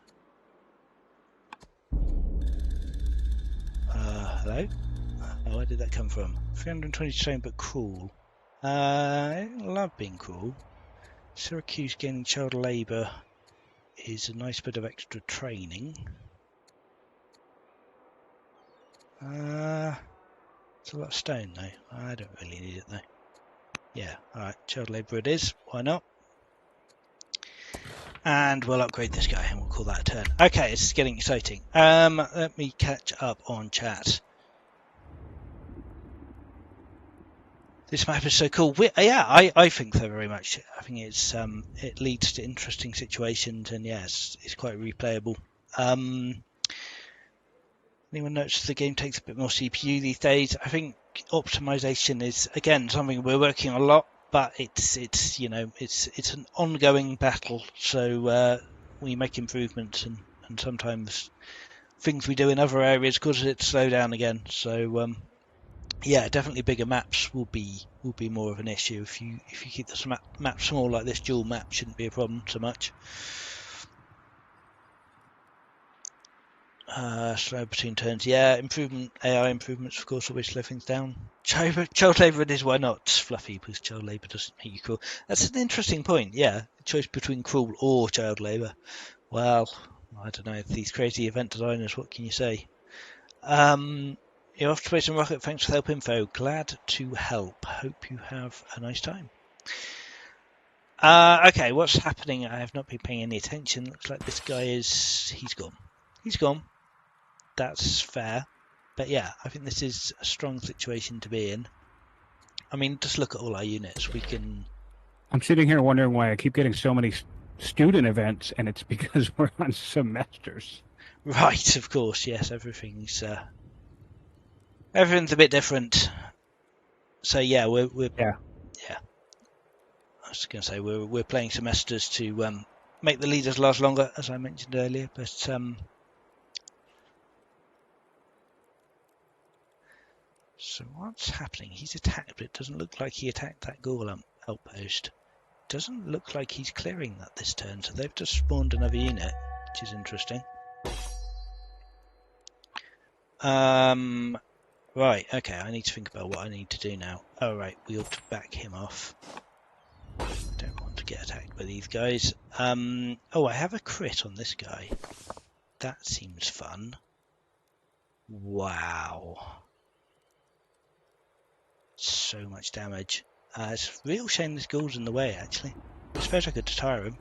[SPEAKER 1] Hello? Oh, where did that come from? 320 stone, but cruel. I love being cruel. Syracuse gaining child labour is a nice bit of extra training. It's a lot of stone though. I don't really need it though. Yeah, alright, child labour it is. Why not? And we'll upgrade this guy and we'll call that a turn. Okay, this is getting exciting. Let me catch up on chat. This map is so cool. Yeah, I think so very much. I think it's it leads to interesting situations, and yes, it's quite replayable. Anyone notice the game takes a bit more CPU these days? I think optimization is again something we're working on a lot, but it's you know it's an ongoing battle. So we make improvements, and sometimes things we do in other areas cause it to slow down again. So yeah, definitely bigger maps will be more of an issue. If you keep the map small like this, dual map shouldn't be a problem so much. Slow between turns, yeah. AI improvements, of course, always slow things down. Child labour it is, why not? Fluffy, because child labour doesn't make you cruel. That's an interesting point, yeah. Choice between cruel or child labour. Well, I don't know. These crazy event designers, what can you say? You're off to play some Rocket. Thanks for the help info. Glad to help. Hope you have a nice time. Okay, what's happening? I have not been paying any attention. Looks like this guy he's gone. He's gone. That's fair. But yeah, I think this is a strong situation to be in. I mean, just look at all our units. We can...
[SPEAKER 2] I'm sitting here wondering why I keep getting so many student events, and it's because we're on semesters.
[SPEAKER 1] Right, of course, yes, everything's a bit different. So yeah, we're
[SPEAKER 2] yeah.
[SPEAKER 1] I was going to say we're playing semesters to make the leaders last longer, as I mentioned earlier. But so what's happening? He's attacked, but it doesn't look like he attacked that Gaul outpost. Doesn't look like he's clearing that this turn. So they've just spawned another unit, which is interesting. Right, okay, I need to think about what I need to do now. Oh, right, we ought to back him off. Don't want to get attacked by these guys. Oh, I have a crit on this guy. That seems fun. Wow. So much damage. It's a real shame this Gaul's in the way, actually. I suppose I could tire him.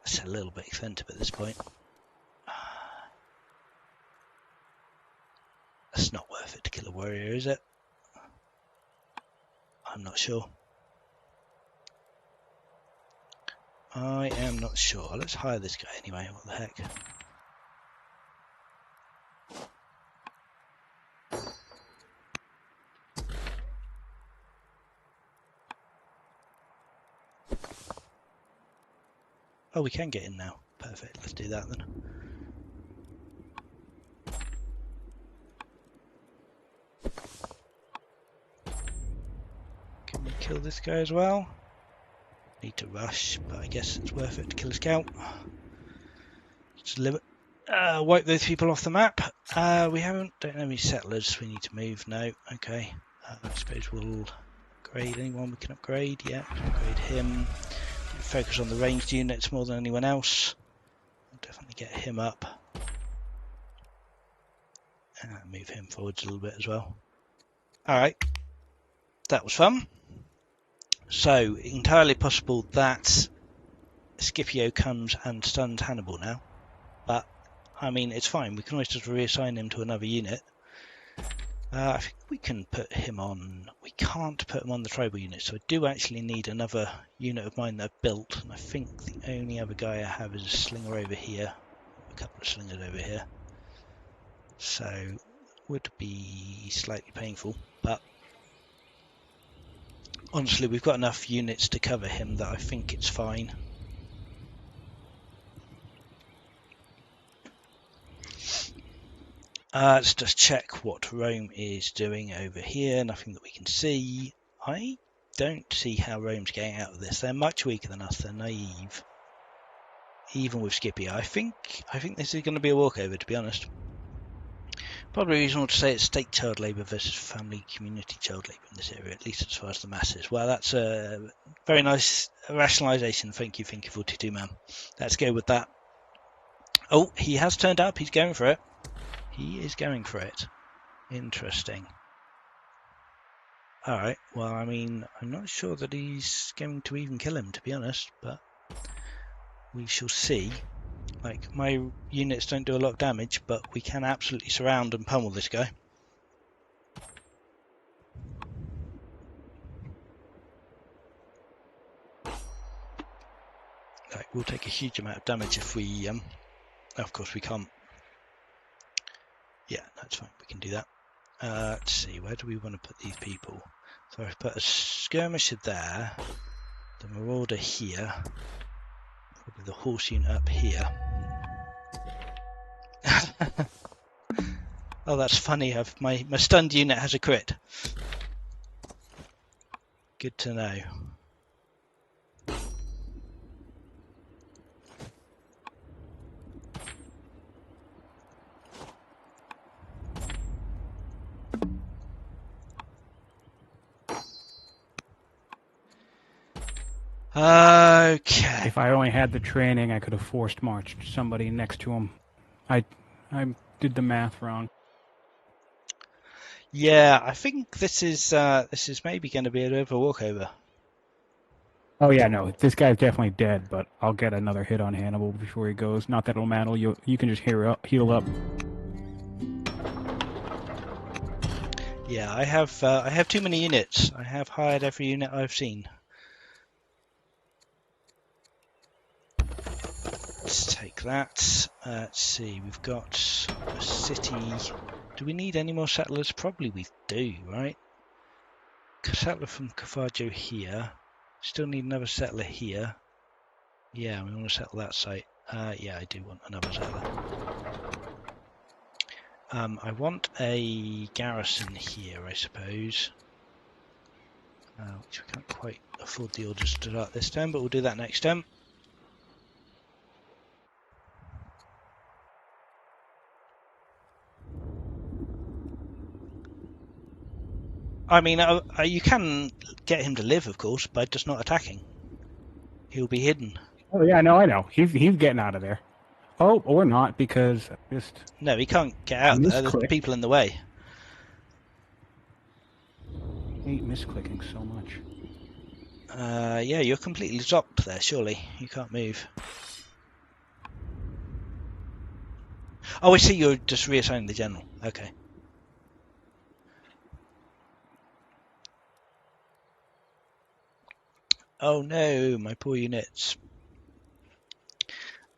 [SPEAKER 1] That's a little bit expensive at this point. It's not worth it to kill a warrior, is it? I'm not sure. I am not sure. Let's hire this guy anyway. What the heck? Oh, we can get in now. Perfect. Let's do that then. Can we kill this guy as well? Need to rush, but I guess it's worth it to kill a scout. Just wipe those people off the map. We don't have any settlers we need to move. No. Okay. I suppose we'll upgrade anyone we can upgrade. Yeah, upgrade him. Focus on the ranged units more than anyone else. We'll definitely get him up. Move him forwards a little bit as well. Alright, that was fun. So, entirely possible that Scipio comes and stuns Hannibal now. But, I mean, it's fine. We can always just reassign him to another unit. I think we can put him on... We can't put him on the tribal unit, so I do actually need another unit of mine that I've built. And I think the only other guy I have is a slinger over here. A couple of slingers over here. So, would be slightly painful, but honestly we've got enough units to cover him that I think it's fine. Let's just check what Rome is doing over here. Nothing that we can see. I don't see how Rome's getting out of this. They're much weaker than us. They're naive, even with Scipio. I think this is going to be a walkover, to be honest. Probably reasonable to say it's state child labour versus family community child labour in this area, at least as far as the masses. Well, that's a very nice rationalisation. Thank you, 42 man. Let's go with that. Oh, he has turned up. He's going for it. He is going for it. Interesting. Alright, well, I mean, I'm not sure that he's going to even kill him, to be honest, but we shall see. Like, my units don't do a lot of damage, but we can absolutely surround and pummel this guy. Like, we'll take a huge amount of damage if we... of course we can't. Yeah, that's fine, we can do that. Let's see, where do we want to put these people? So I've put a skirmisher there, the marauder here, probably the horse unit up here. Oh, that's funny. My stunned unit has a crit. Good to know. Okay.
[SPEAKER 2] If I only had the training, I could have forced marched somebody next to him. I did the math wrong.
[SPEAKER 1] Yeah, I think this is maybe going to be a bit of a walkover.
[SPEAKER 2] Oh yeah, no, this guy's definitely dead, but I'll get another hit on Hannibal before he goes. Not that it'll matter. You can just heal up.
[SPEAKER 1] Yeah, I have too many units. I have hired every unit I've seen. Let's take that. Let's see, we've got a city. Do we need any more settlers? Probably we do, right? Settler from Carthage here. Still need another settler here. Yeah, we want to settle that site. Yeah, I do want another settler. I want a garrison here, I suppose. Which we can't quite afford the orders to start this time, but we'll do that next time. I mean, you can get him to live, of course, by just not attacking. He'll be hidden.
[SPEAKER 2] Oh yeah, no, I know. He's getting out of there. Oh, or not, because just...
[SPEAKER 1] No, he can't get out there. There's people in the way.
[SPEAKER 2] I hate misclicking so much.
[SPEAKER 1] Yeah, you're completely zopped there, surely. You can't move. Oh, I see, you're just reassigning the general. Okay. Oh no, my poor units.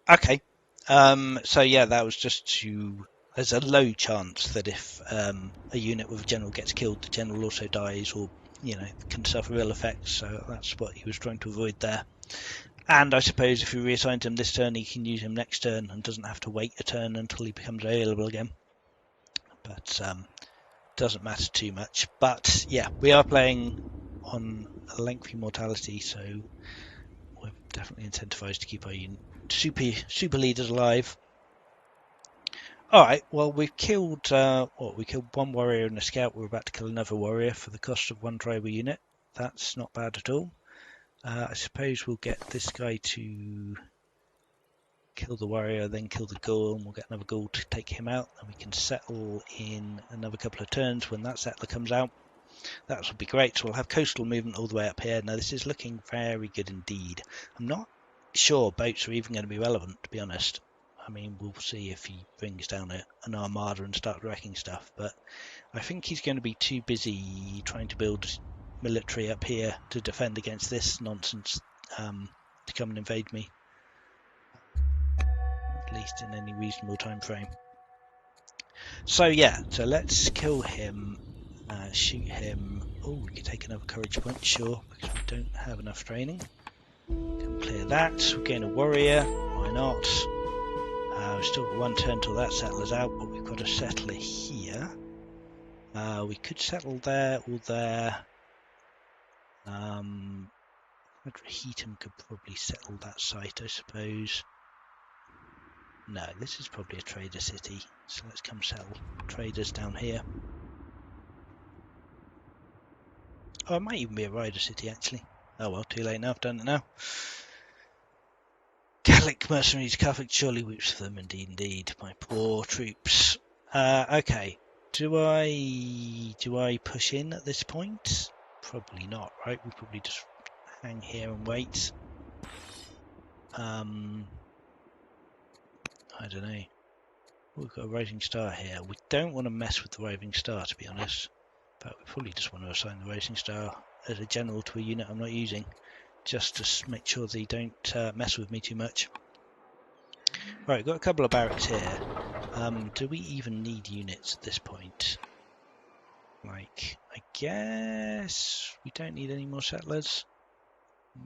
[SPEAKER 1] Okay. So yeah, that was just to... There's a low chance that if a unit with a general gets killed, the general also dies, or, you know, can suffer ill effects. So that's what he was trying to avoid there. And I suppose if we reassigned him this turn, he can use him next turn and doesn't have to wait a turn until he becomes available again. But doesn't matter too much. But yeah, we are playing on a lengthy mortality, so we're definitely incentivized to keep our super leaders alive. Alright, well, we've killed we killed one warrior and a scout. We're about to kill another warrior for the cost of one tribal unit. that's not bad at all. I suppose we'll get this guy to kill the warrior, then kill the ghoul, and we'll get another ghoul to take him out, and we can settle in another couple of turns when that settler comes out. That would be great. So we'll have coastal movement all the way up here. Now this is looking very good indeed. I'm not sure boats are even going to be relevant, to be honest. I mean, we'll see if he brings down an armada and starts wrecking stuff, but I think he's going to be too busy trying to build military up here to defend against this nonsense to come and invade me, at least in any reasonable time frame. So yeah, so let's kill him, shoot him. Oh, we could take another courage point, sure, because we don't have enough training. Can clear that. We'll gain a warrior, why not? We've still got one turn till that settler's out, but we've got a settler here. We could settle there or there. Heatham could probably settle that site, I suppose. No, this is probably a trader city, so let's come settle traders down here. Oh, it might even be a rider city, actually. Oh well, too late now, I've done it now. Gallic mercenaries, Carthage surely weeps for them, indeed, my poor troops. Okay, do I push in at this point? Probably not, right? We'll probably just hang here and wait. I don't know. We've got a rising star here. We don't want to mess with the rising star, to be honest. But we probably just want to assign the rising star as a general to a unit I'm not using, just to make sure they don't mess with me too much. Right, we've got a couple of barracks here. Do we even need units at this point? Like, I guess we don't need any more settlers.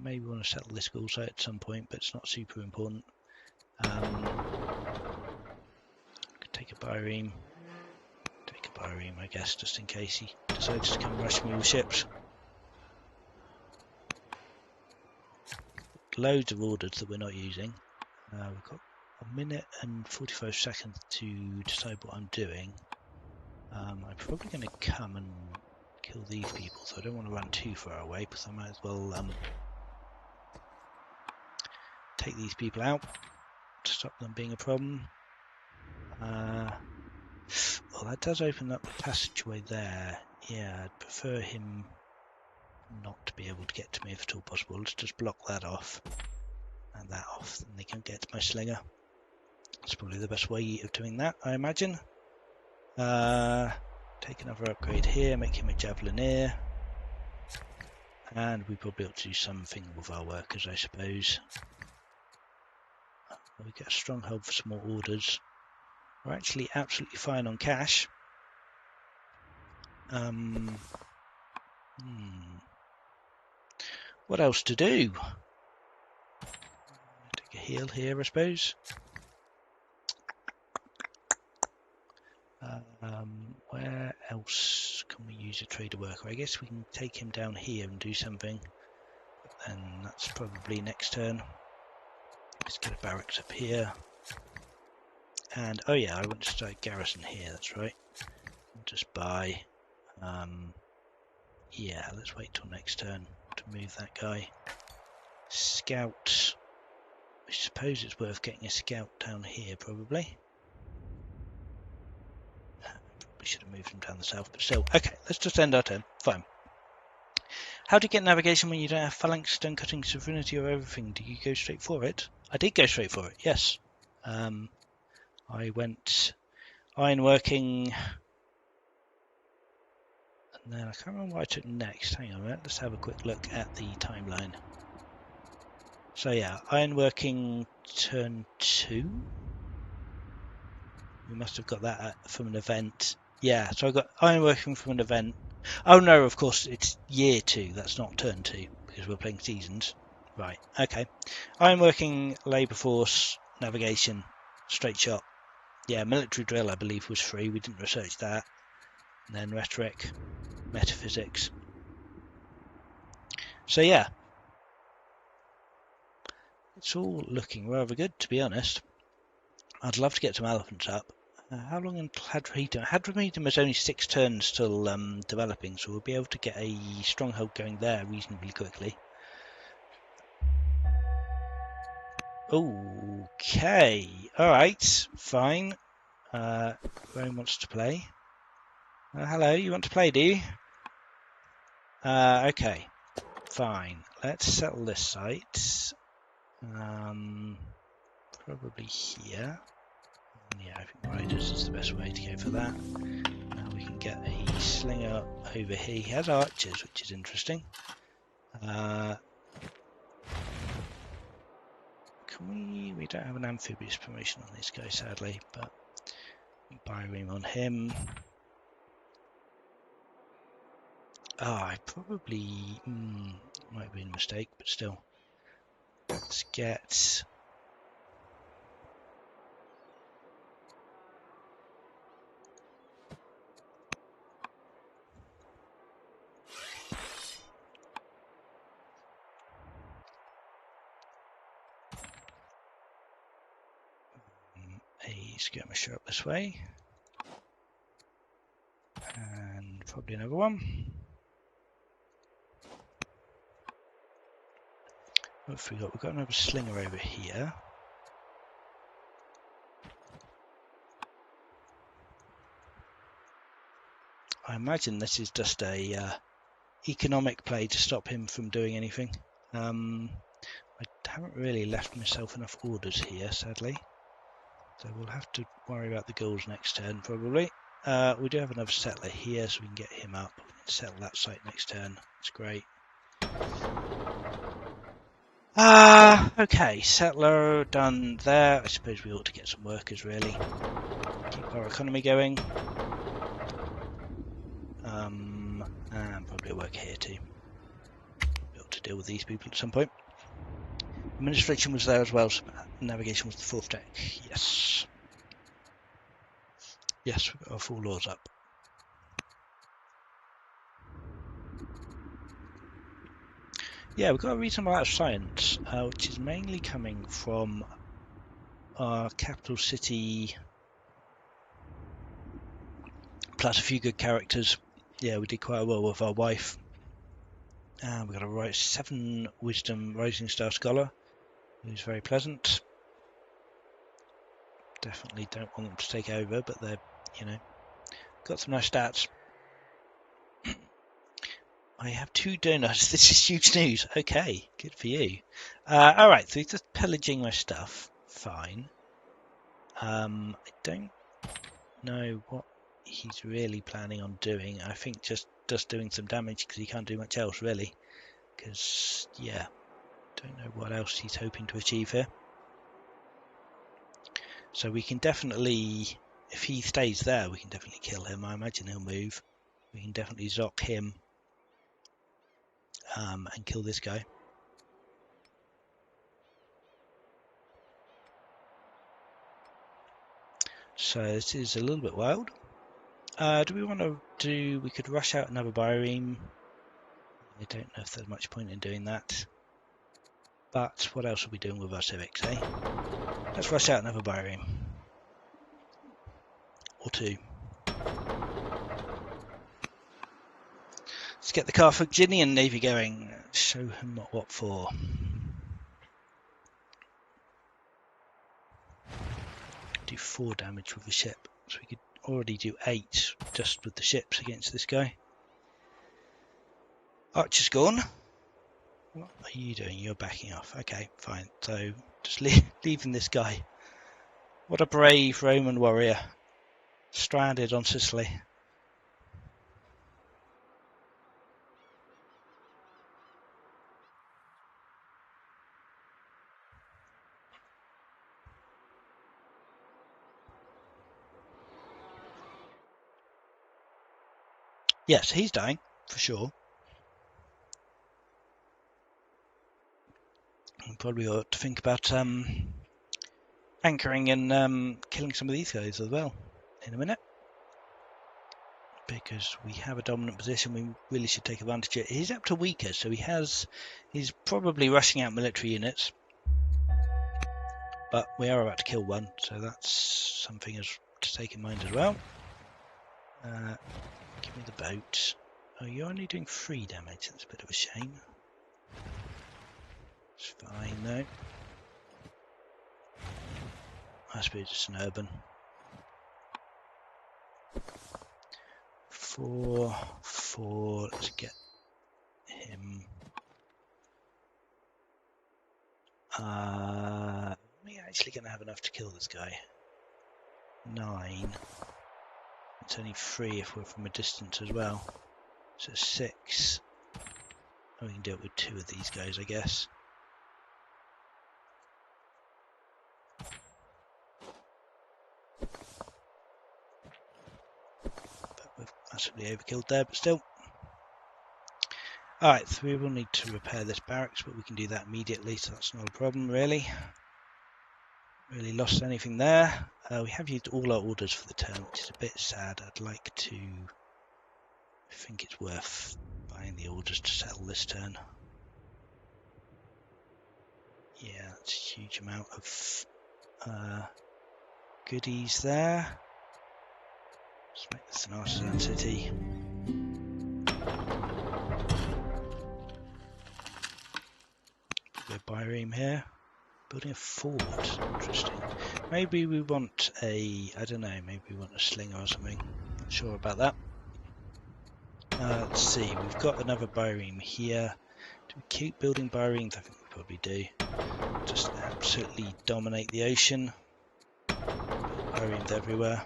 [SPEAKER 1] Maybe we want to settle this school site at some point, but it's not super important. Could take a bireme. Take a bireme, I guess, just in case he decides to come rush me with ships. Loads of orders that we're not using. We've got a minute and 45 seconds to decide what I'm doing. I'm probably going to come and kill these people, so I don't want to run too far away, because I might as well take these people out to stop them being a problem. Well, that does open up the passageway there. Yeah, I'd prefer him not to be able to get to me if at all possible. Let's just block that off and that off, then they can't get to my slinger. That's probably the best way of doing that, I imagine. Take another upgrade here, make him a javelineer, and we probably ought to do something with our workers, I suppose. We get a stronghold for some more orders. We're actually absolutely fine on cash. What else to do? Take a heal here, I suppose. Where else can we use a trader worker? I guess we can take him down here and do something, and that's probably next turn. Let's get a barracks up here. And oh yeah, I want to start a garrison here, that's right. Just buy. Yeah, let's wait till next turn to move that guy. Scout. I suppose it's worth getting a scout down here, probably. We should have moved him down the south, but still. Okay, let's just end our turn. Fine. How do you get navigation when you don't have phalanx, stone cutting, sovereignty, or everything? Do you go straight for it? I did go straight for it, yes. I went ironworking, and then I can't remember what I took next. Hang on a minute, let's have a quick look at the timeline. So yeah, ironworking turn 2. We must have got that from an event. Yeah, so I got ironworking from an event. Oh no, of course it's year 2. That's not turn 2 because we're playing seasons. Right. Okay. Ironworking, labour force, navigation, straight shot. Yeah, military drill I believe was free. We didn't research that. And then rhetoric, metaphysics. So yeah, it's all looking rather good, to be honest. I'd love to get some elephants up. How long until Hadramedum? Hadramedum is only 6 turns till developing, so we'll be able to get a stronghold going there reasonably quickly. Okay, alright, fine. Rome wants to play. Hello, you want to play, do you? Okay, fine. Let's settle this site. Probably here. Yeah, I think riders is the best way to go for that. We can get a slinger over here. He has archers, which is interesting. We don't have an amphibious promotion on this guy, sadly, but Byreme on him. I probably might have been a mistake, but still. Let's get a skirmisher up this way, and probably another one. What have we got? We've got another slinger over here. I imagine this is just a economic play to stop him from doing anything. I haven't really left myself enough orders here, sadly. So we'll have to worry about the goals next turn, probably. We do have another settler here, so we can get him up. We can settle that site next turn. It's great. Okay, settler done there. I suppose we ought to get some workers, really. Keep our economy going. And probably a worker here too. Be able to deal with these people at some point. Administration was there as well, so navigation was the 4th deck. Yes. Yes, we've got our 4 laws up. Yeah, we've got a reasonable amount of science, which is mainly coming from our capital city, plus a few good characters. Yeah, we did quite well with our wife. We've got a 7 wisdom rising star scholar, who's very pleasant. Definitely don't want them to take over, but they're, got some nice stats. I have 2 donuts. This is huge news. Okay, good for you. Alright, so he's just pillaging my stuff. Fine. I don't know what he's really planning on doing. I think just doing some damage because he can't do much else, really. Because, yeah, don't know what else he's hoping to achieve here. So we can definitely, if he stays there, we can definitely kill him. I imagine he'll move. We can definitely zock him and kill this guy. So this is a little bit wild. Do we want to do, we could rush out another Byreme. I don't know if there's much point in doing that. But what else are we doing with our civics, eh? Let's rush out another Byreme. Or 2. Let's get the Carthaginian navy going. Show him what for. Do 4 damage with the ship. So we could already do 8 just with the ships against this guy. Archer's gone. What are you doing? You're backing off. Okay, fine. So just leaving this guy. What a brave Roman warrior. Stranded on Sicily. Yes, he's dying, for sure. We probably ought to think about anchoring and killing some of these guys as well in a minute. Because we have a dominant position, we really should take advantage of it. He's up to weaker, so he's probably rushing out military units. But we are about to kill one, so that's something as to take in mind as well. Give me the boat. Oh, you're only doing 3 damage. That's a bit of a shame. It's fine though. I suppose it's an urban. 4, 4. Let's get him. Are we actually going to have enough to kill this guy? 9. It's only 3 if we're from a distance as well. So 6. Oh, we can do it with 2 of these guys, I guess. But we've massively overkilled there, but still. Alright, so we will need to repair this barracks, but we can do that immediately, so that's not a problem really. Really lost anything there. We have used all our orders for the turn, which is a bit sad. I'd like to... I think it's worth buying the orders to settle this turn. Yeah, that's a huge amount of goodies there. Let's make this an artisan city. Put a bireme here. Building a fort. Interesting. Maybe we want a... I don't know, maybe we want a slinger or something. Not sure about that. Let's see, we've got another bireme here. Do we keep building biremes? I think we probably do. Just absolutely dominate the ocean. Biremes everywhere.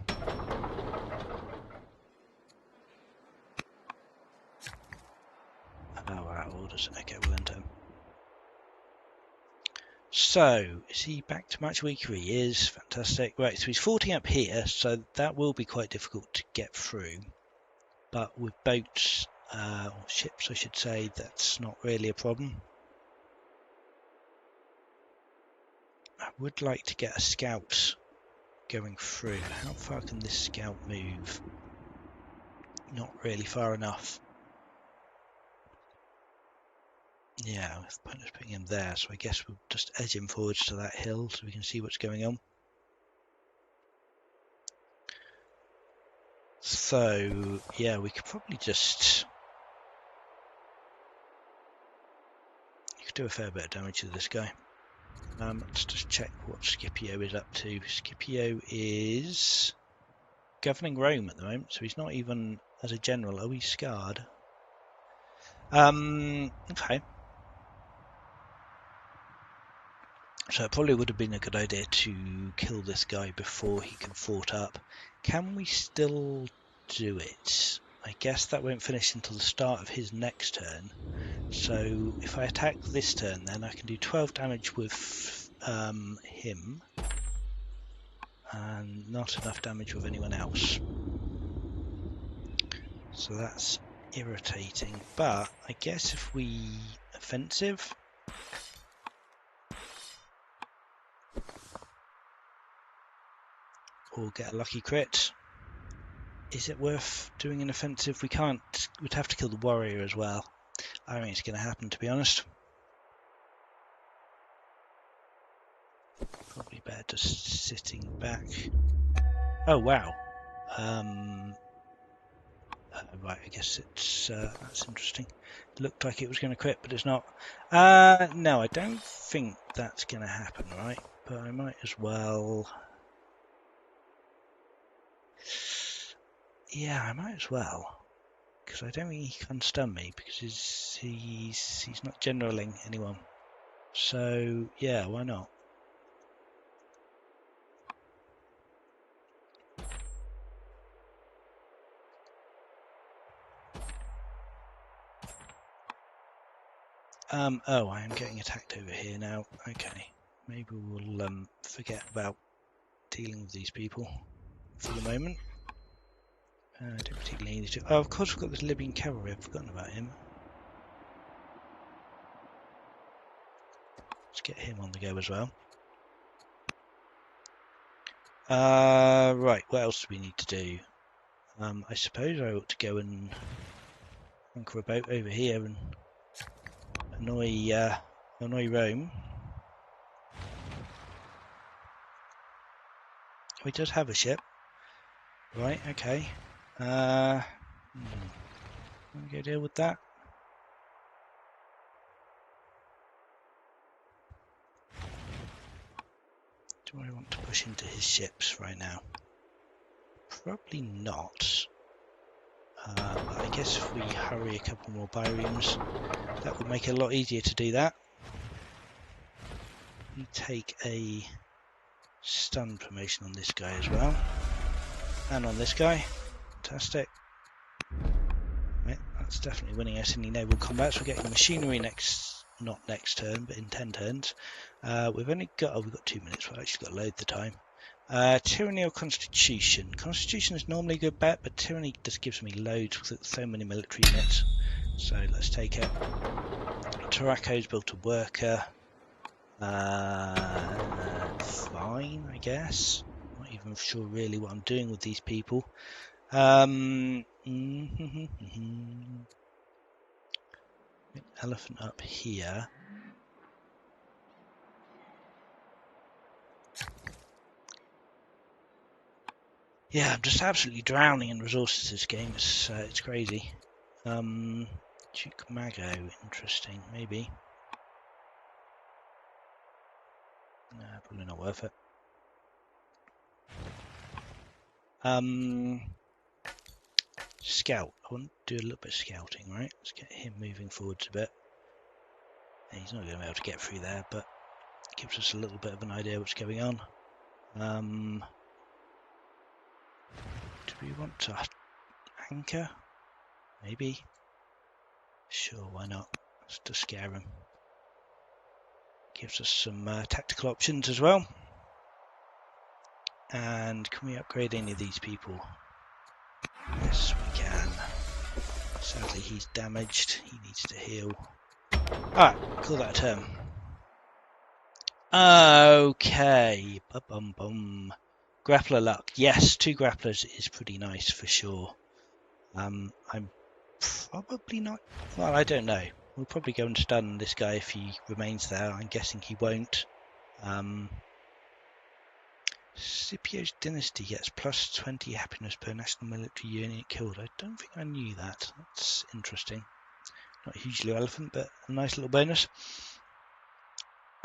[SPEAKER 1] Oh wow, orders. Okay, we'll end him. So, is he back to match week? He is. Fantastic. Right, so he's 40 up here, so that will be quite difficult to get through. But with boats, or ships I should say, that's not really a problem. I would like to get a scout going through. How far can this scout move? Not really far enough. Yeah, the point is putting him there, so I guess we'll just edge him forwards to that hill so we can see what's going on. So, yeah, we could probably just... You could do a fair bit of damage to this guy. Let's just check what Scipio is up to. Scipio is governing Rome at the moment, so he's not even as a general. Oh, he's scarred. Okay. So it probably would have been a good idea to kill this guy before he can fort up. Can we still do it? I guess that won't finish until the start of his next turn. So if I attack this turn, then I can do 12 damage with him. And not enough damage with anyone else. So that's irritating. But I guess if we offensive... or get a lucky crit. Is it worth doing an offensive? We can't. We'd have to kill the warrior as well. I don't think it's going to happen, to be honest. Probably better just sitting back. Oh wow. Right, I guess it's that's interesting. Looked like it was going to crit, but it's not. No, I don't think that's going to happen, right? But I might as well. Yeah, I might as well, because I don't think he can stun me because he's not generaling anyone. So yeah, why not? Oh, I am getting attacked over here now. Okay, maybe we'll forget about dealing with these people for the moment. I don't particularly need to. Oh, of course we've got this Libyan cavalry. I've forgotten about him. Let's get him on the go as well. Right, what else do we need to do? I suppose I ought to go and anchor a boat over here and annoy Rome. We does have a ship. Right, okay. Let me go deal with that. Do I want to push into his ships right now? Probably not. But I guess if we hurry a couple more biremes, that would make it a lot easier to do that. We take a stun promotion on this guy as well. And on this guy. Fantastic. Right, that's definitely winning us any naval combats. We're getting machinery not next turn, but in 10 turns. We've got 2 minutes. We've actually got to load the time. Tyranny or Constitution? Constitution is normally a good bet, but Tyranny just gives me loads because it's so many military units. So let's take it. Tarako's built a worker. Fine, I guess. Not even sure really what I'm doing with these people. Elephant up here. Yeah, I'm just absolutely drowning in resources this game. It's crazy. Duke Mago, interesting, maybe. No, probably not worth it. Scout. I want to do a little bit of scouting, right? Let's get him moving forwards a bit. He's not going to be able to get through there, but it gives us a little bit of an idea what's going on. Do we want to anchor? Maybe. Sure, why not? Just to scare him. Gives us some tactical options as well. And can we upgrade any of these people? Yes, we can. Sadly, he's damaged. He needs to heal. Alright, call that a turn. Okay. Bum. Grappler luck. Yes, 2 grapplers is pretty nice for sure. I'm probably not. Well, I don't know. We'll probably go and stun this guy if he remains there. I'm guessing he won't. Scipio's dynasty gets plus 20 happiness per national military unit killed. I don't think I knew that. That's interesting. Not hugely relevant, but a nice little bonus.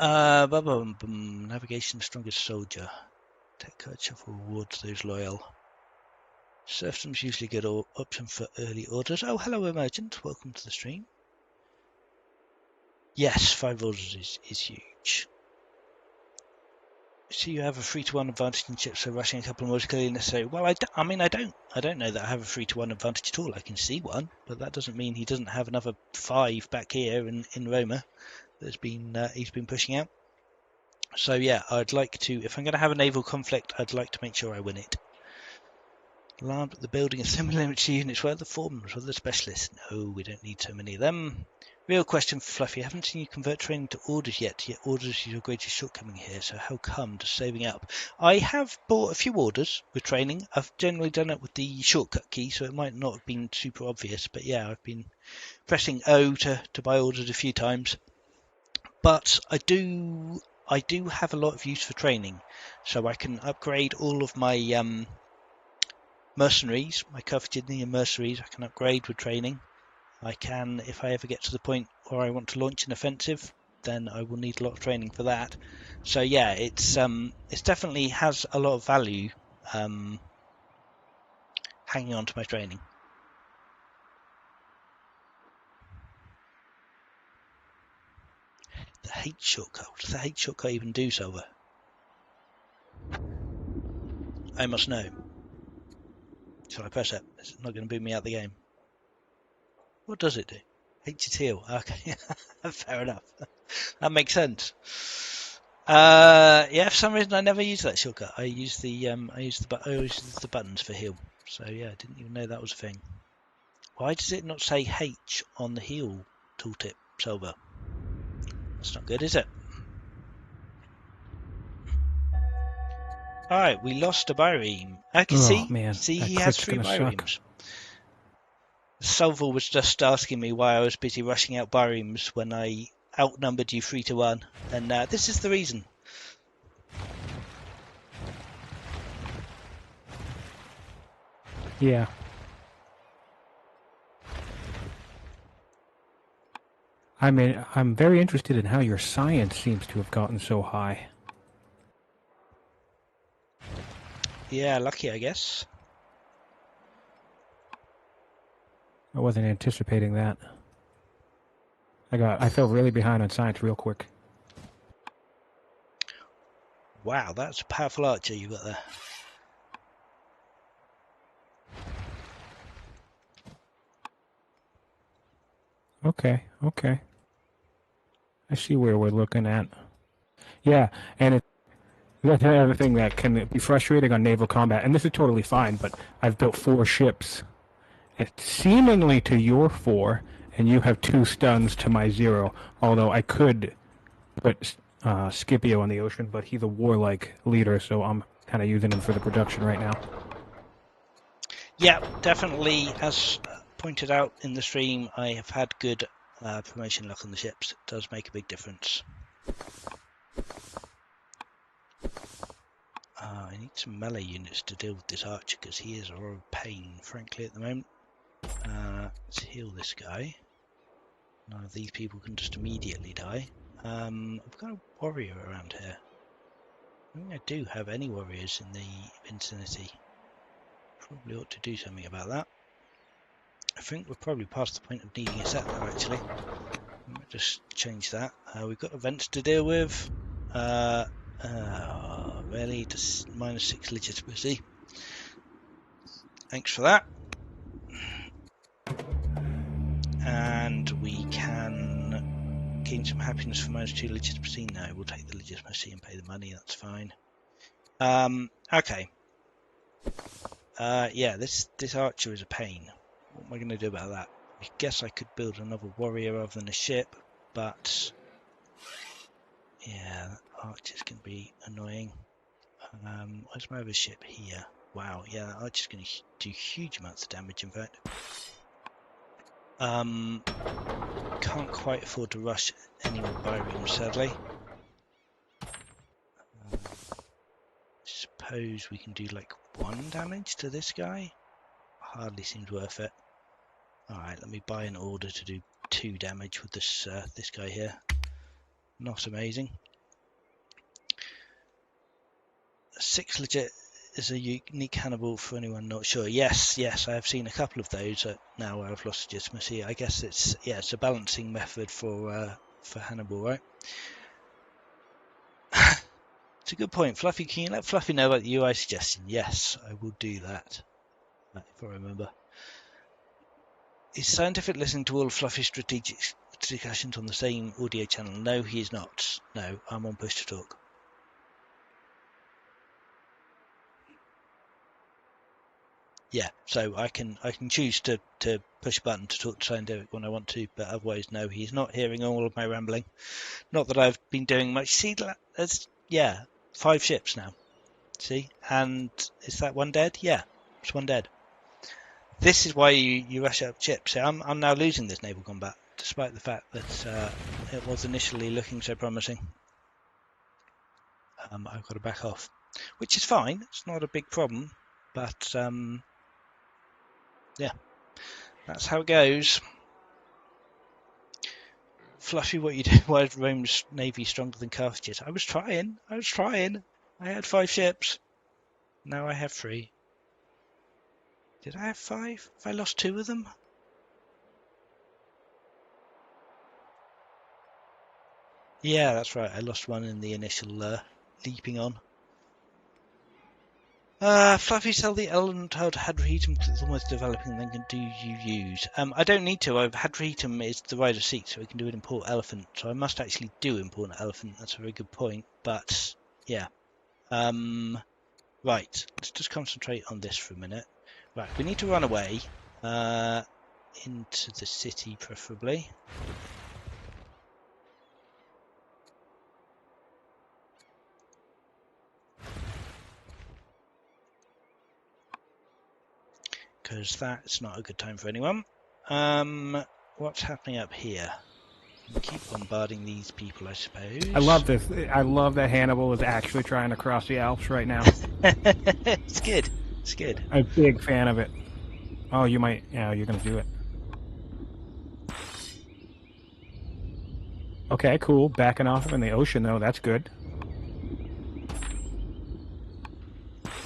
[SPEAKER 1] Navigation strongest soldier. Tech card shuffle rewards those loyal. Serfdom's usually a good option for early orders. Oh, hello, Emergent. Welcome to the stream. Yes, 5 orders is huge. So you have a 3-to-1 advantage in ships, so rushing a couple more is clearly necessary. Well, I don't know that I have a 3-to-1 advantage at all. I can see one, but that doesn't mean he doesn't have another 5 back here in Roma that's he's been pushing out. So yeah, I'd like to, if I'm going to have a naval conflict, I'd like to make sure I win it. Alarmed at the building of similar military units. Where are the foremen? Where are the specialists? No, we don't need so many of them. Real question for Fluffy. I haven't seen you convert training to orders yet orders is your greatest shortcoming here, so how come to saving up? I have bought a few orders with training. I've generally done it with the shortcut key, so it might not have been super obvious, but yeah, I've been pressing O to buy orders a few times. But I do have a lot of use for training, so I can upgrade all of my mercenaries, my Carthaginian mercenaries. I can upgrade with training. I can, if I ever get to the point where I want to launch an offensive, then I will need a lot of training for that. So yeah, it's definitely has a lot of value hanging on to my training. The hate shortcut. What does the hate shortcut even do, Silver? I must know. Shall I press it? It's not going to boot me out of the game. What does it do? Hate your teal. Okay, fair enough. That makes sense. Yeah, for some reason I never use that shortcut. I use the buttons for heal. So yeah, I didn't even know that was a thing. Why does it not say H on the heal tooltip, Silver? That's not good, is it? Alright, we lost a bireme. I can see he has 3 biremes. Silver was just asking me why I was busy rushing out biremes when I outnumbered you 3-1, and this is the reason.
[SPEAKER 2] Yeah. I mean, I'm very interested in how your science seems to have gotten so high.
[SPEAKER 1] Yeah, lucky, I guess.
[SPEAKER 2] I wasn't anticipating that. I fell really behind on science real quick.
[SPEAKER 1] Wow, that's a powerful archer you got there.
[SPEAKER 2] Okay, okay. I see where we're looking at. Yeah, and that's another thing that can be frustrating on naval combat, and this is totally fine, but I've built 4 ships, seemingly to your 4, and you have 2 stuns to my 0, although I could put Scipio on the ocean, but he's a warlike leader, so I'm kind of using him for the production right now.
[SPEAKER 1] Yeah, definitely, as pointed out in the stream, I have had good promotion luck on the ships. It does make a big difference. I need some melee units to deal with this archer because he is a real pain, frankly, at the moment. Let's heal this guy. None of these people can just immediately die. I've got a warrior around here. I don't think I do have any warriors in the vicinity. Probably ought to do something about that. I think we're probably past the point of needing a settler, actually. I might just change that. We've got events to deal with. Really, just -6 legitimacy. Thanks for that. And we can gain some happiness for -2 legitimacy. No, we'll take the legitimacy and pay the money. That's fine. Okay. Yeah, this archer is a pain. What am I going to do about that? I guess I could build another warrior rather than a ship, but yeah, that archer's going to be annoying. Where's my other ship? Here. Wow, yeah, that archer's going to do huge amounts of damage, in fact. Can't quite afford to rush any more bariums, sadly. Suppose we can do like 1 damage to this guy? Hardly seems worth it. Alright, let me buy an order to do 2 damage with this this guy here. Not amazing. 6 legit is a unique Hannibal for anyone not sure. Yes, I have seen a couple of those now where I've lost legitimacy. I guess it's a balancing method for Hannibal, right? It's a good point. Fluffy, can you let Fluffy know about the UI suggestion? Yes, I will do that. If I remember. Is Scientific listening to all of Fluffy's strategic discussions on the same audio channel? No, he is not. No, I'm on push to talk. Yeah, so I can choose to push a button to talk to Scientific when I want to, but otherwise, no, he's not hearing all of my rambling. Not that I've been doing much. See, that's 5 ships now. See, and is that 1 dead? Yeah, it's 1 dead. This is why you rush up ships. See, I'm now losing this naval combat, despite the fact that it was initially looking so promising. I've got to back off, which is fine. It's not a big problem, but yeah, that's how it goes. Fluffy, what you do? Why is Rome's navy stronger than Carthage's? I was trying. I had 5 ships. Now I have 3. Did I have 5? Have I lost 2 of them? Yeah, that's right. I lost 1 in the initial leaping on. Fluffy sell the Elentard Hadritum because it's almost developing, then can do you use? I don't need to. Hadritum is the rider seat, so we can do an import elephant. So I must actually do import an elephant. That's a very good point. But yeah. Right. Let's just concentrate on this for a minute. Right. We need to run away. Into the city, preferably. Because that's not a good time for anyone. What's happening up here? Keep bombarding these people, I suppose.
[SPEAKER 2] I love this. I love that Hannibal is actually trying to cross the Alps right now.
[SPEAKER 1] It's good. It's good.
[SPEAKER 2] I'm a big fan of it. Oh, you might. Yeah, you're gonna do it. Okay, cool. Backing off in the ocean, though. That's good.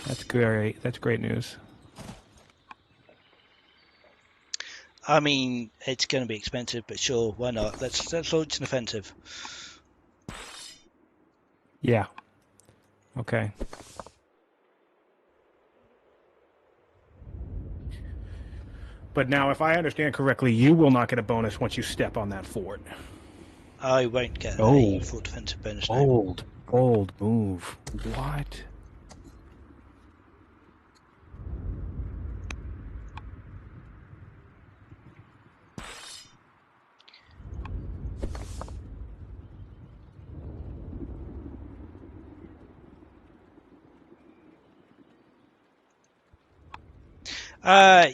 [SPEAKER 2] That's great. That's great news.
[SPEAKER 1] I mean, it's going to be expensive, but sure, why not? Let's launch an offensive.
[SPEAKER 2] Yeah. Okay. But now, if I understand correctly, you will not get a bonus once you step on that fort.
[SPEAKER 1] I won't get a
[SPEAKER 2] Oh,
[SPEAKER 1] fort defensive bonus now.
[SPEAKER 2] bold move. What?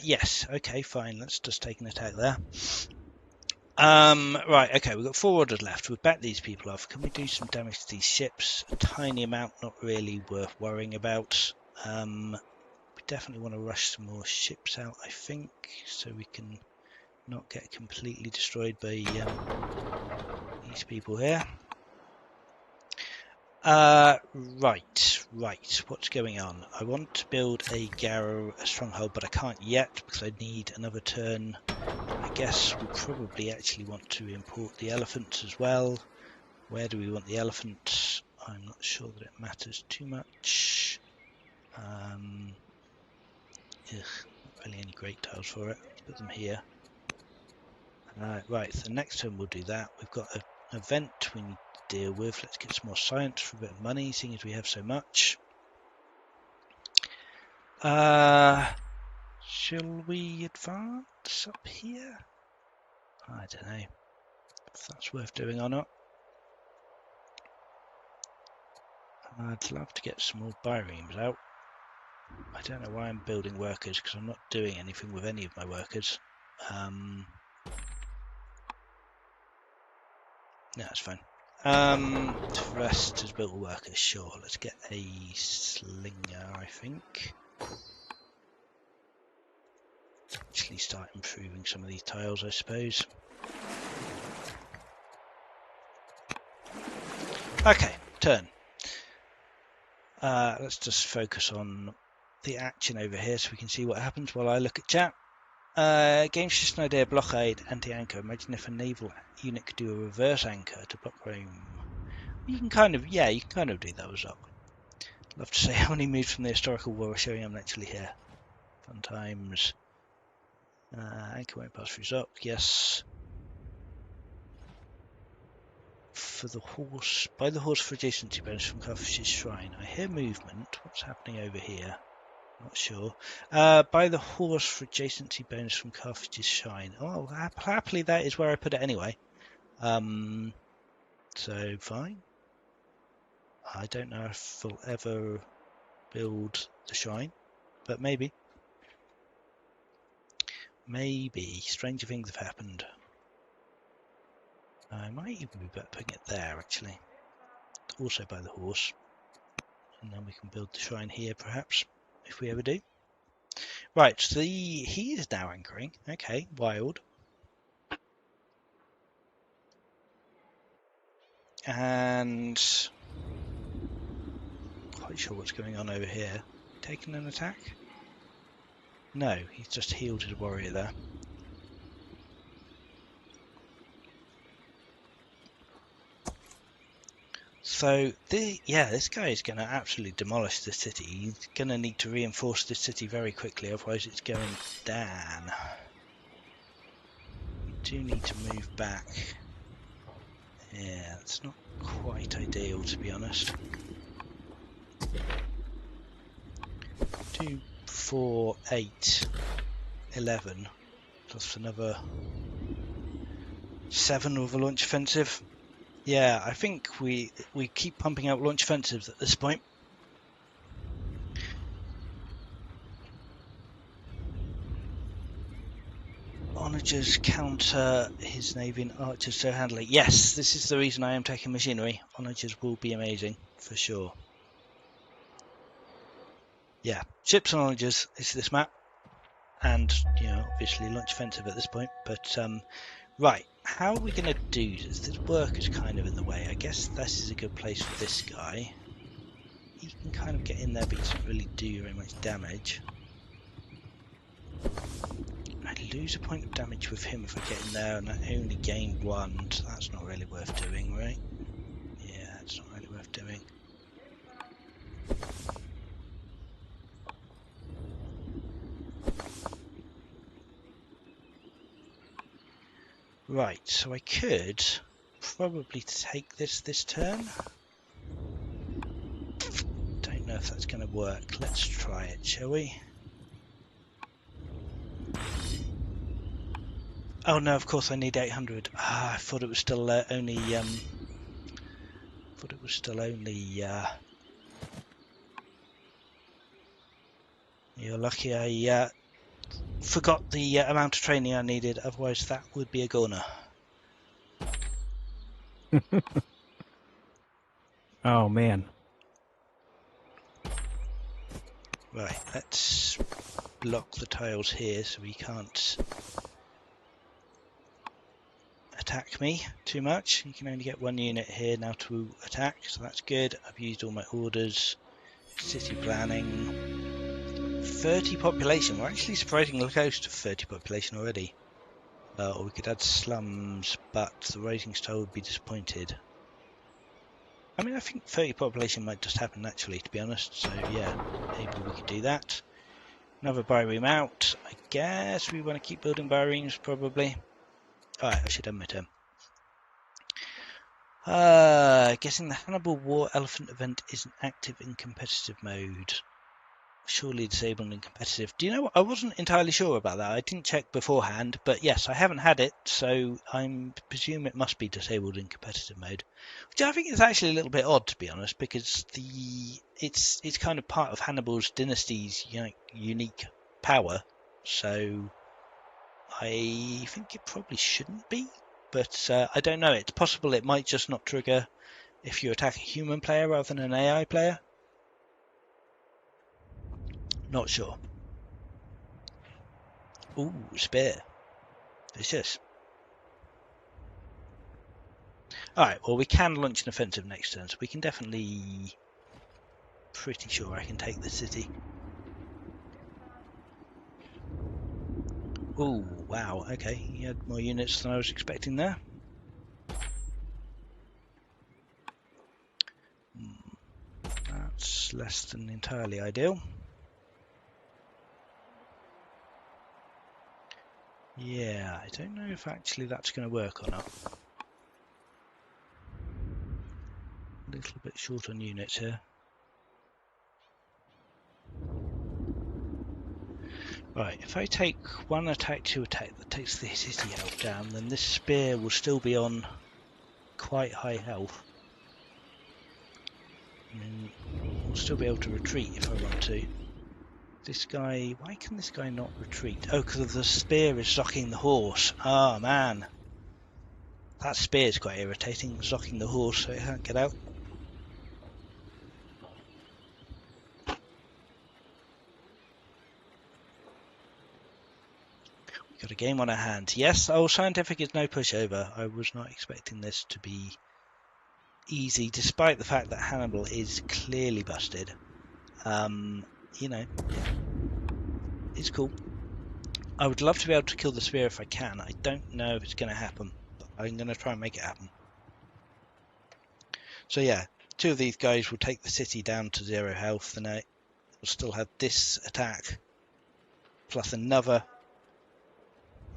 [SPEAKER 1] Yes. Okay, fine. Let's just take an attack there. Right. Okay, we've got 4 orders left. We've backed these people off. Can we do some damage to these ships? A tiny amount, not really worth worrying about. We definitely want to rush some more ships out, I think, so we can not get completely destroyed by these people here. Right. What's going on? I want to build a stronghold, but I can't yet because I need another turn. I guess we probably actually want to import the elephants as well. Where do we want the elephants? I'm not sure that it matters too much. Not really any great tiles for it. Let's put them here. Right, so next turn we'll do that. We've got an event we need to deal with. Let's get some more science for a bit of money, seeing as we have so much. Shall we advance up here? I don't know if that's worth doing or not. I'd love to get some more biremes out. I don't know why I'm building workers because I'm not doing anything with any of my workers. No, it's fine. Rest has built workers, sure. Let's get a slinger, I think. Actually start improving some of these tiles, I suppose. Okay, turn. Let's just focus on the action over here so we can see what happens while I look at chat. Game's just an idea, blockade, anti-anchor. Imagine if a naval unit could do a reverse anchor to block Rome. You can kind of do that as well. Love to say how many moves from the historical war are showing I'm actually here. Fun times. Anchor won't pass through Zop, yes. For the horse, buy the horse for adjacency bonus from Carthage's shrine. I hear movement. What's happening over here? Not sure. Buy the horse for adjacency bonus from Carthage's shrine. Oh, happily that is where I put it anyway. So fine. I don't know if we'll ever build the shrine, but maybe. Maybe. Stranger things have happened. I might even be better putting it there, actually. Also buy the horse. And then we can build the shrine here, perhaps, if we ever do. Right, so he is now anchoring. Okay, wild. And quite sure what's going on over here. Taking an attack? No, he's just healed his warrior there. So, this guy is going to absolutely demolish the city. He's going to need to reinforce the city very quickly, otherwise it's going down. We do need to move back. Yeah, it's not quite ideal, to be honest. 2, 4, 8, 11, plus another 7 with a launch offensive. Yeah, I think we keep pumping out launch offensives at this point. Onagers counter his navy and archers so handily. Yes, this is the reason I am taking machinery. Onagers will be amazing, for sure. Yeah, ships and onagers is this map. and obviously launch offensive at this point. But right, how are we going to do this? This work is kind of in the way. I guess this is a good place for this guy. He can kind of get in there, but he doesn't really do very much damage. I lose a point of damage with him if I get in there, and I only gain 1, so that's not really worth doing, right? Yeah, it's not really worth doing. Right, so I could probably take this turn. Don't know if that's going to work. Let's try it, shall we? Oh no, of course I need 800. I thought it was still only. Thought it was still only. You're lucky I forgot the amount of training I needed. Otherwise, that would be a goner.
[SPEAKER 2] Oh man.
[SPEAKER 1] Right, let's block the tiles here so he can't attack me too much. You can only get 1 unit here now to attack, so that's good. I've used all my orders. City planning. 30 population. We're actually surprisingly close to 30 population already. Or we could add slums, but the rating style would be disappointed. I mean, I think 30 population might just happen naturally, to be honest. So yeah, maybe we could do that. Another bioream out. I guess we want to keep building bioreams, probably. Alright, I should end my turn. Guessing the Hannibal War Elephant event isn't active in competitive mode. Surely disabled in competitive. Do you know what? I wasn't entirely sure about that. I didn't check beforehand, but yes, I haven't had it, so I presume it must be disabled in competitive mode. Which I think is actually a little bit odd, to be honest, because it's kind of part of Hannibal's dynasty's unique power. So I think it probably shouldn't be, but I don't know. It's possible it might just not trigger if you attack a human player rather than an AI player. Not sure. Ooh, spear. Vicious. Alright, well we can launch an offensive next turn, so we can definitely... Pretty sure I can take the city. Ooh, wow, okay. He had more units than I was expecting there. That's less than entirely ideal. Yeah, I don't know if actually that's going to work or not. A little bit short on units here. Right, if I take 1 attack, 2 attack that takes the city health down, then this spear will still be on quite high health. And we'll still be able to retreat if I want to. This guy, why can this guy not retreat? Oh, because the spear is zocking the horse. Oh man. That spear is quite irritating, zocking the horse so it can't get out. We've got a game on our hands. Yes, Siontific is no pushover. I was not expecting this to be easy, despite the fact that Hannibal is clearly busted. It's cool. I would love to be able to kill the spear if I can. I don't know if it's going to happen, but I'm going to try and make it happen. So yeah, 2 of these guys will take the city down to 0 health, and I will still have this attack, plus another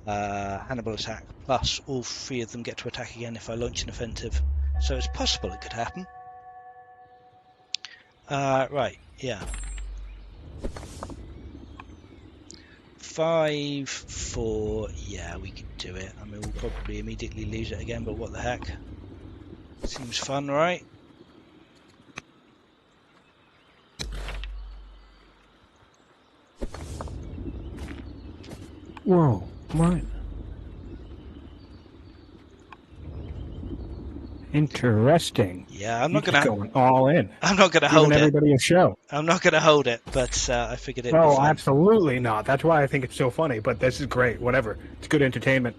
[SPEAKER 1] Hannibal attack, plus all 3 of them get to attack again if I launch an offensive. So it's possible it could happen. Right, yeah. 5, 4, yeah, we could do it. I mean, we'll probably immediately lose it again, but what the heck. Seems fun, right?
[SPEAKER 2] Whoa, what? Interesting.
[SPEAKER 1] Yeah,
[SPEAKER 2] You're just going all in.
[SPEAKER 1] I'm not gonna
[SPEAKER 2] Giving
[SPEAKER 1] hold it.
[SPEAKER 2] everybody a show.
[SPEAKER 1] I'm not gonna hold it, but I figured it'd be
[SPEAKER 2] Oh,
[SPEAKER 1] fun.
[SPEAKER 2] absolutely not. That's why I think it's so funny. But this is great. Whatever. It's good entertainment.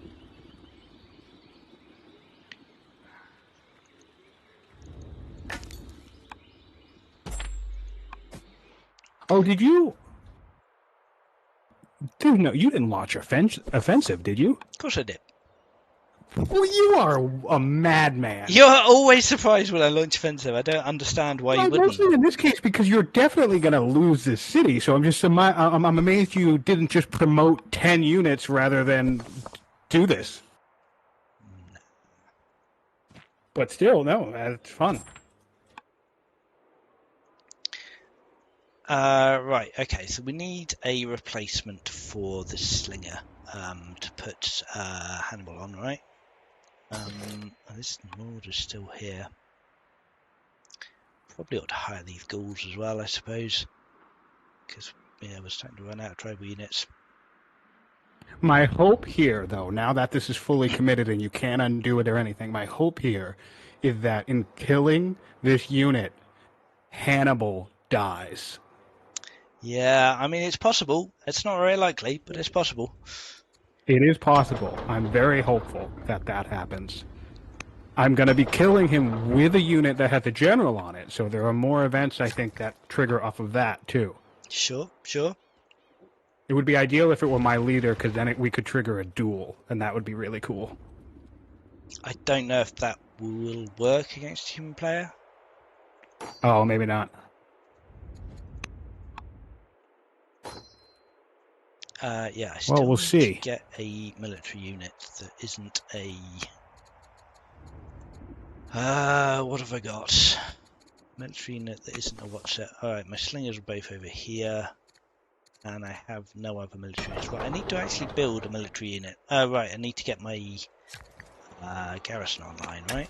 [SPEAKER 2] Oh, did you? Dude, no, you didn't launch offensive, did you?
[SPEAKER 1] Of course I did.
[SPEAKER 2] Well, you are a madman.
[SPEAKER 1] You're always surprised when I launch offensive. I don't understand why you wouldn't.
[SPEAKER 2] Mostly in this case because you're definitely going to lose this city. So I'm amazed you didn't just promote 10 units rather than do this.
[SPEAKER 1] No.
[SPEAKER 2] But still, no, it's fun.
[SPEAKER 1] Right, okay, so we need a replacement for the slinger to put Hannibal on, right? This Nord is still here. Probably ought to hire these ghouls as well, I suppose. Because, yeah, we're starting to run out of tribal units.
[SPEAKER 2] My hope here, though, now that this is fully committed and you can't undo it or anything, my hope here is that in killing this unit, Hannibal dies.
[SPEAKER 1] Yeah, I mean, it's possible. It's not very likely, but it's possible.
[SPEAKER 2] It is possible. I'm very hopeful that that happens. I'm going to be killing him with a unit that has a general on it, so there are more events, I think, that trigger off of that, too.
[SPEAKER 1] Sure, sure.
[SPEAKER 2] It would be ideal if it were my leader, because then we could trigger a duel, and that would be really cool.
[SPEAKER 1] I don't know if that will work against a human player.
[SPEAKER 2] Oh, maybe not.
[SPEAKER 1] Yeah, I still
[SPEAKER 2] we'll
[SPEAKER 1] need
[SPEAKER 2] see.
[SPEAKER 1] to get a military unit that isn't a... what have I got? Military unit that isn't a what's it? Alright, my slingers are both over here. And I have no other military units. Right, I need to actually build a military unit. Right, I need to get my garrison online, right?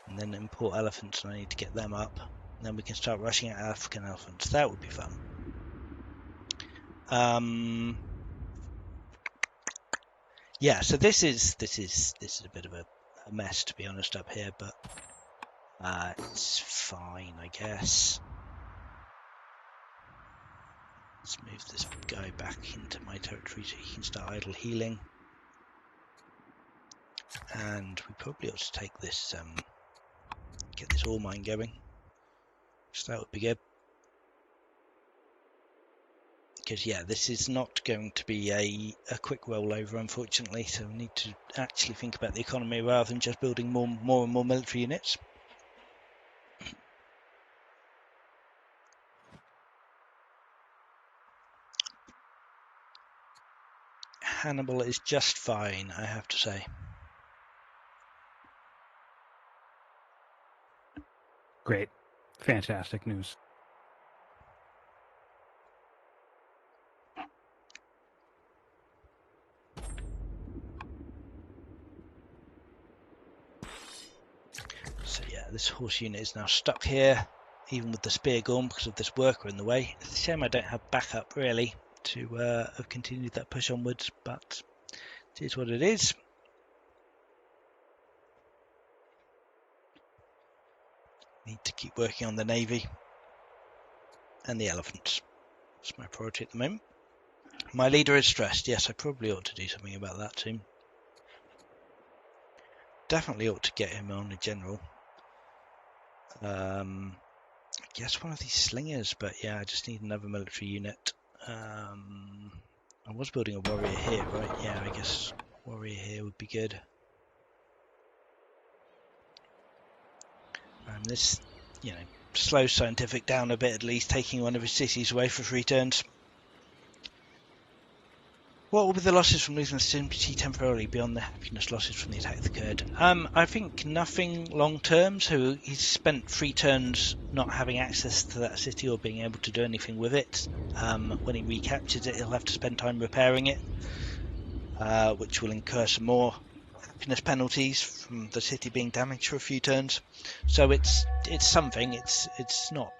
[SPEAKER 1] And then import elephants, and I need to get them up. And then we can start rushing at African elephants. That would be fun. Yeah, so this is a bit of a mess, to be honest, up here, but it's fine, I guess. Let's move this guy back into my territory so he can start idle healing. And we probably ought to take this, get this ore mine going. So that would be good. Because yeah, this is not going to be a quick rollover, unfortunately. So we need to actually think about the economy rather than just building more and more military units. Hannibal is just fine, I have to say.
[SPEAKER 2] Great. Fantastic news.
[SPEAKER 1] So yeah, this horse unit is now stuck here, even with the spear gone because of this worker in the way. It's a shame I don't have backup, really, to have continued that push onwards, but it is what it is. Need to keep working on the navy and the elephants. That's my priority at the moment. My leader is stressed. Yes, I probably ought to do something about that too. Definitely ought to get him on a general. I guess one of these slingers, but yeah, I just need another military unit. I was building a warrior here, right? Yeah, I guess warrior here would be good. This, you know, slows Scientific down a bit at least, taking one of his cities away for 3 turns. What will be the losses from losing the city temporarily beyond the happiness losses from the attack that occurred? I think nothing long term, so he's spent 3 turns not having access to that city or being able to do anything with it. When he recaptures it, he'll have to spend time repairing it, which will incur some more happiness penalties from the city being damaged for a few turns. So it's something. It's not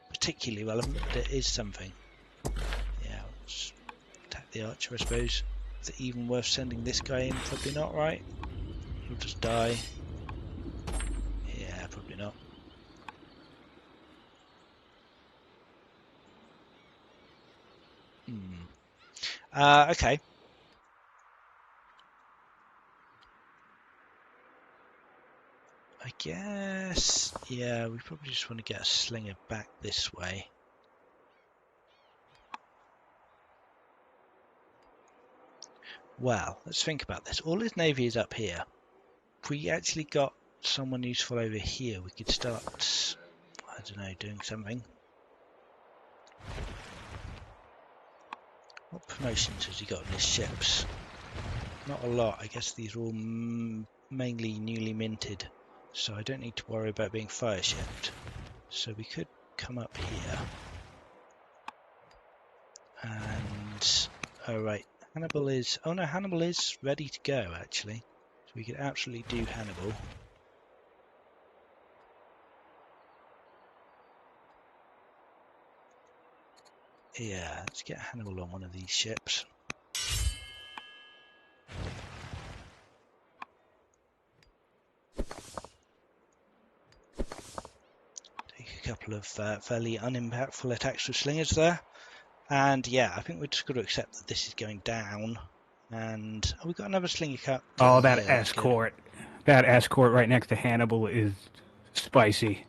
[SPEAKER 1] particularly relevant, but it is something. Yeah, let's attack the archer, I suppose. Is it even worth sending this guy in? Probably not, right? He'll just die. Okay. I guess, yeah, we probably just want to get a slinger back this way. Well, let's think about this. All his navy is up here. If we actually got someone useful over here, we could start, I don't know, doing something. What promotions has he got in his ships? Not a lot. I guess these are all mainly newly minted, so I don't need to worry about being fire shipped. So we could come up here and, oh right, Hannibal is, oh no, Hannibal is ready to go actually. So we could absolutely do Hannibal. Yeah, let's get Hannibal on one of these ships. Take a couple of fairly unimpactful attacks with slingers there. And yeah, I think we're just got to accept that this is going down. And oh, we've got another slinger cut.
[SPEAKER 2] Oh, that
[SPEAKER 1] Here, that's good.
[SPEAKER 2] escort. That escort right next to Hannibal is spicy.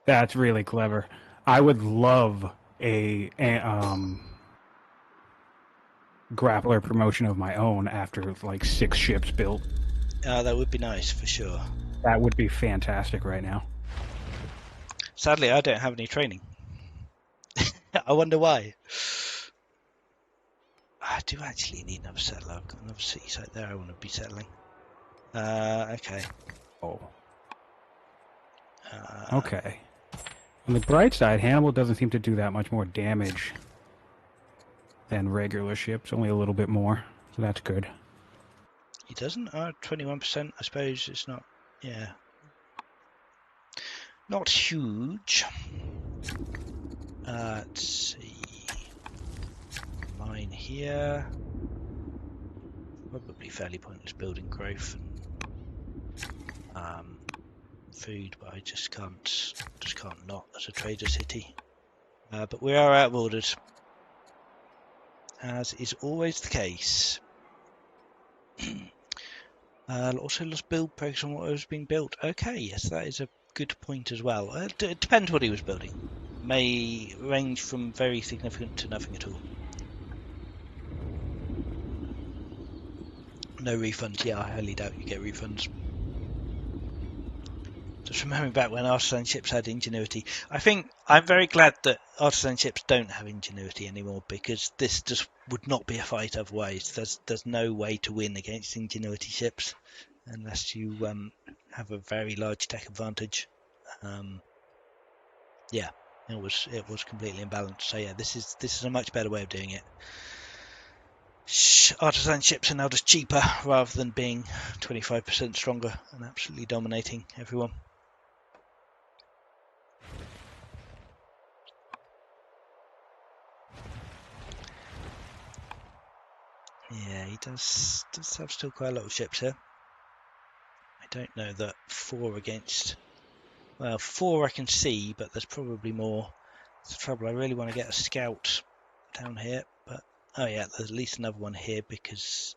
[SPEAKER 2] That's really clever. I would love a grappler promotion of my own after like 6 ships built.
[SPEAKER 1] That would be nice for sure.
[SPEAKER 2] That would be fantastic right now.
[SPEAKER 1] Sadly, I don't have any training. I wonder why. I do actually need another settler. I've got another city site there I want to be settling. Okay.
[SPEAKER 2] Oh. Okay. On the bright side, Hannibal doesn't seem to do that much more damage than regular ships, only a little bit more, so that's good.
[SPEAKER 1] He doesn't? 21%, I suppose it's not, yeah. Not huge. Let's see. Mine here. Probably fairly pointless building growth and food, but I just can't not as a trader city. But we are out of orders, as is always the case. Also lost build progress on what was being built. Okay, yes, that is a good point as well. It depends what he was building. May range from very significant to nothing at all. No refunds. Yeah, I highly doubt you get refunds. Just remembering back when artisan ships had ingenuity. I think I'm very glad that artisan ships don't have ingenuity anymore, because this just would not be a fight otherwise. There's no way to win against ingenuity ships unless you have a very large tech advantage. Yeah, it was completely imbalanced. So yeah, this is a much better way of doing it. Artisan ships are now just cheaper rather than being 25% stronger and absolutely dominating everyone. Yeah, he does have still quite a lot of ships here. I don't know that 4 against... Well, 4 I can see, but there's probably more. That's the trouble. I really want to get a scout down here, but... Oh yeah, there's at least another one here because...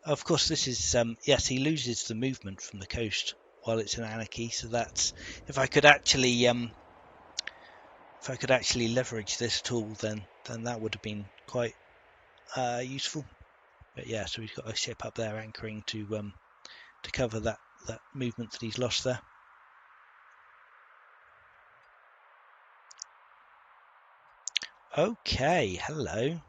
[SPEAKER 1] Of course, this is... yes, he loses the movement from the coast while it's in anarchy, so that's... If I could actually leverage this at all, then that would have been quite useful. But yeah, so we've got a ship up there anchoring to cover that movement that he's lost there. Okay, hello.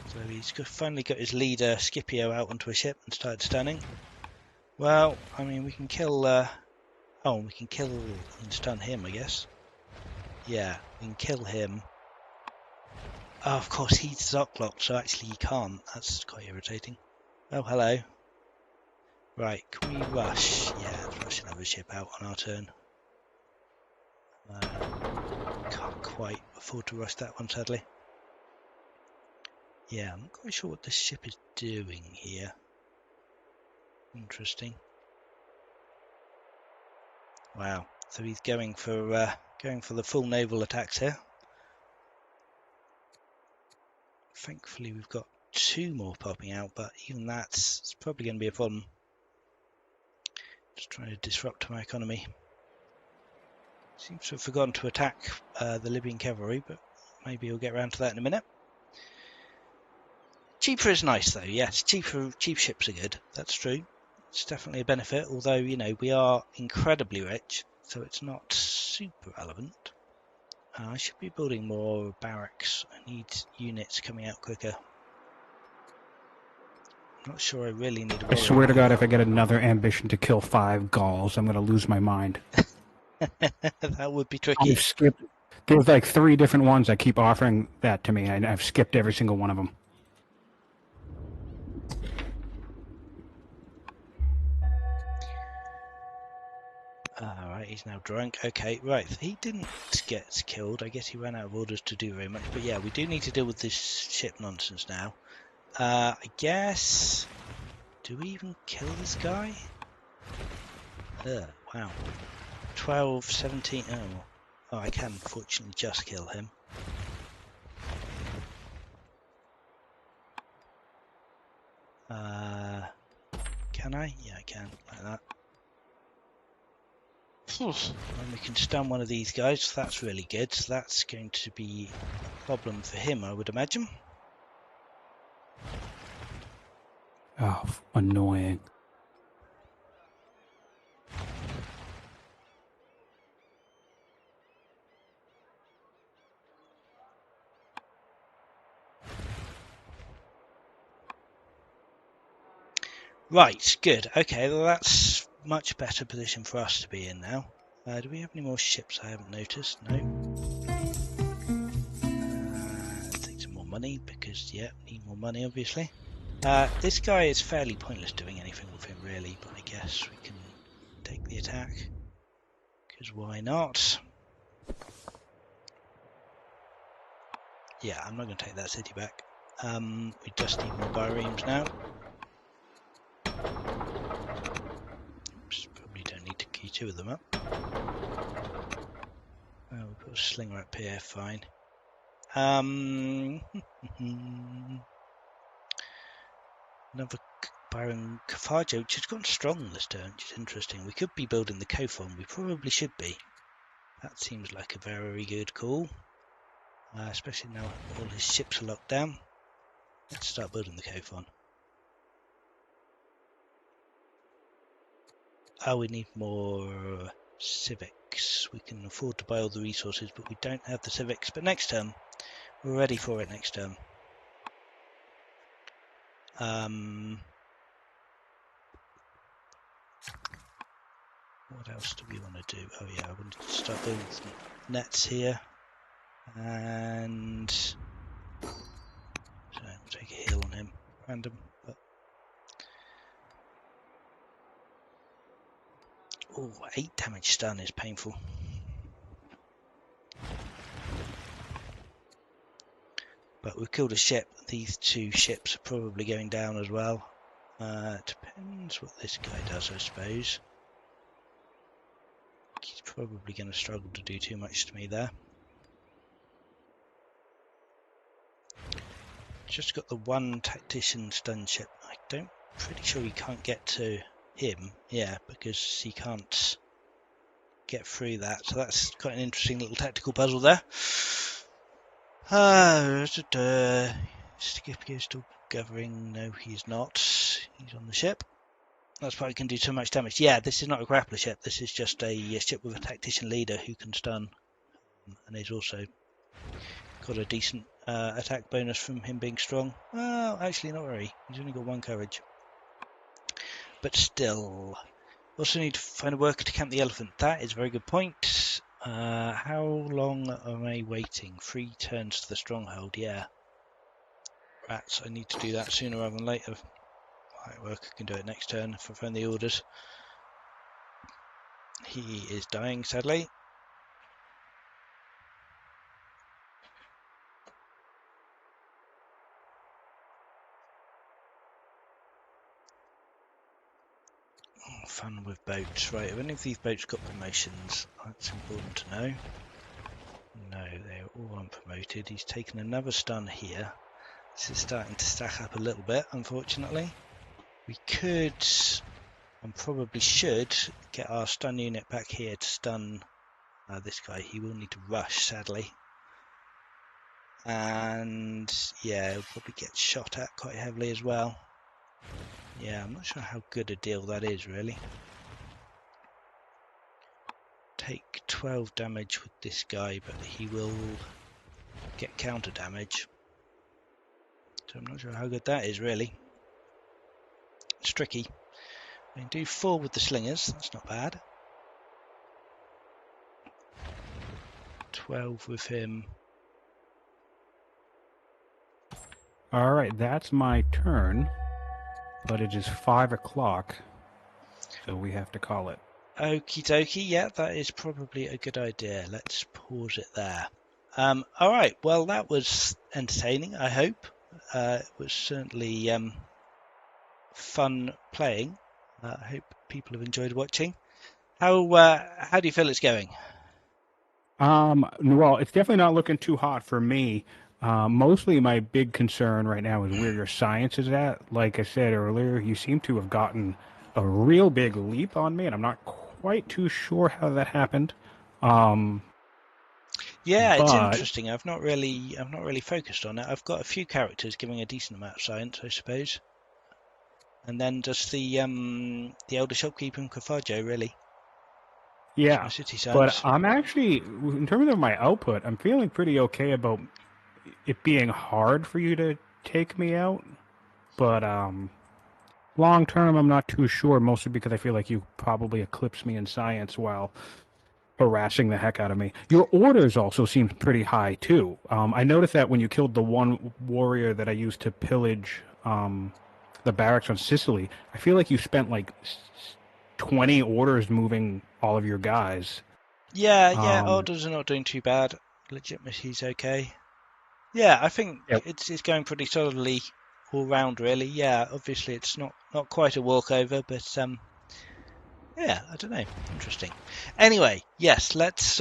[SPEAKER 1] So he's finally got his leader Scipio out onto a ship and started stunning. Well, I mean, we can kill... we can kill and stun him, I guess. Yeah, we can kill him. Oh, of course, he's Zocklock, so actually he can't. That's quite irritating. Oh, hello. Right, can we rush? Yeah, let's rush another ship out on our turn. Can't quite afford to rush that one, sadly. Yeah, I'm not quite sure what this ship is doing here. Interesting. Wow. So he's going for the full naval attacks here. Thankfully, we've got 2 more popping out, but even it's probably going to be a problem. Just trying to disrupt my economy. Seems to have forgotten to attack the Libyan cavalry, but maybe we'll get around to that in a minute. Cheaper is nice, though. Yes, cheap ships are good. That's true. It's definitely a benefit, although, you know, we are incredibly rich, so it's not super relevant. I should be building more barracks. I need units coming out quicker. Not sure I really need a
[SPEAKER 2] I swear to God, if I get another ambition to kill 5 Gauls, I'm going to lose my mind.
[SPEAKER 1] That would be tricky.
[SPEAKER 2] I've skipped. There's like 3 different ones that keep offering that to me, and I've skipped every single one of them.
[SPEAKER 1] Right, he's now drunk. Okay, right, he didn't get killed. I guess he ran out of orders to do very much. But yeah, we do need to deal with this ship nonsense now. I guess... Do we even kill this guy? Wow. 12, 17... Oh, I can fortunately just kill him. Can I? Yeah, I can, like that. And we can stun one of these guys, so that's really good. So that's going to be a problem for him, I would imagine.
[SPEAKER 2] Oh, annoying.
[SPEAKER 1] Right, good. Okay, well, that's much better position for us to be in now. Do we have any more ships I haven't noticed? No. Take some more money because, yeah, need more money, obviously. This guy is fairly pointless doing anything with him, really, but I guess we can take the attack. Because why not? Yeah, I'm not going to take that city back. We just need more biremes now. Oops, probably don't need to key 2 of them up. Oh, we've got a slinger up here, fine. Another Byron Carthage, which has gone strong this turn, which is interesting. We could be building the Cophon, we probably should be. That seems like a very good call. Especially now all his ships are locked down. Let's start building the Cophon. Oh, we need more civics. We can afford to buy all the resources, but we don't have the civics. But next term, we're ready for it next term. What else do we want to do? Oh yeah, I wanted to start building some nets here. And so we'll take a heal on him. Random. But... Oh, 8 damage stun is painful. But we've killed a ship. These 2 ships are probably going down as well. Depends what this guy does, I suppose. He's probably going to struggle to do too much to me there. Just got the 1 tactician stun ship. Pretty sure he can't get to him. Yeah, because he can't get through that. So that's quite an interesting little tactical puzzle there. Scipio still gathering. No, he's not. He's on the ship. That's why he can do so much damage. Yeah, this is not a grappler ship. This is just a ship with a tactician leader who can stun. And he's also got a decent attack bonus from him being strong. Well, actually not very. He's only got 1 courage. But still. Also need to find a worker to camp the elephant. That is a very good point. How long am I waiting? 3 turns to the stronghold, yeah. Rats, I need to do that sooner rather than later. Right, worker can do it next turn if I find the orders. He is dying, sadly. fun with boats. Right, have any of these boats got promotions? That's important to know. No, they're all unpromoted. He's taken another stun here. This is starting to stack up a little bit, unfortunately. We could, and probably should, get our stun unit back here to stun this guy. He will need to rush, sadly. And yeah, he'll probably get shot at quite heavily as well. Yeah, I'm not sure how good a deal that is, really. Take 12 damage with this guy, but he will get counter damage. So I'm not sure how good that is, really. It's tricky. We can do 4 with the slingers, that's not bad. 12 with him.
[SPEAKER 2] Alright, that's my turn. But it is 5 o'clock, so we have to call it.
[SPEAKER 1] Okie dokie, yeah, that is probably a good idea. Let's pause it there. Alright, well that was entertaining, I hope. It was certainly fun playing. I hope people have enjoyed watching. How do you feel it's going?
[SPEAKER 2] Well, it's definitely not looking too hot for me. Mostly my big concern right now is where your science is at. Like I said earlier, you seem to have gotten a real big leap on me, and I'm not quite too sure how that happened.
[SPEAKER 1] Yeah, it's
[SPEAKER 2] but
[SPEAKER 1] interesting. I've not really focused on it. I've got a few characters giving a decent amount of science, I suppose. And then just the elder shopkeeper and Carthage, really.
[SPEAKER 2] yeah,
[SPEAKER 1] My city
[SPEAKER 2] but
[SPEAKER 1] science.
[SPEAKER 2] I'm actually, in terms of my output, I'm feeling pretty okay about it being hard for you to take me out. But long term, I'm not too sure, mostly because I feel like you probably eclipse me in science while harassing the heck out of me. Your orders also seemed pretty high, too. I noticed that when you killed the one warrior that I used to pillage the barracks on Sicily, I feel like you spent like 20 orders moving all of your guys.
[SPEAKER 1] Yeah, orders are not doing too bad. Legitimacy's okay. Yeah, I think
[SPEAKER 2] Yep.
[SPEAKER 1] it's going pretty solidly all round, really. Yeah, obviously it's not quite a walkover, but yeah, I don't know. Interesting. Anyway, yes, let's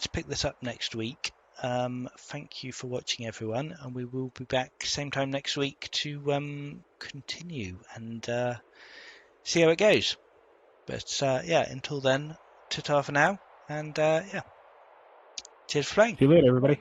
[SPEAKER 1] pick this up next week. Thank you for watching, everyone, and we will be back same time next week to continue and see how it goes. But yeah, until then, ta-ta for now, and yeah, cheers for playing.
[SPEAKER 2] See you later, everybody.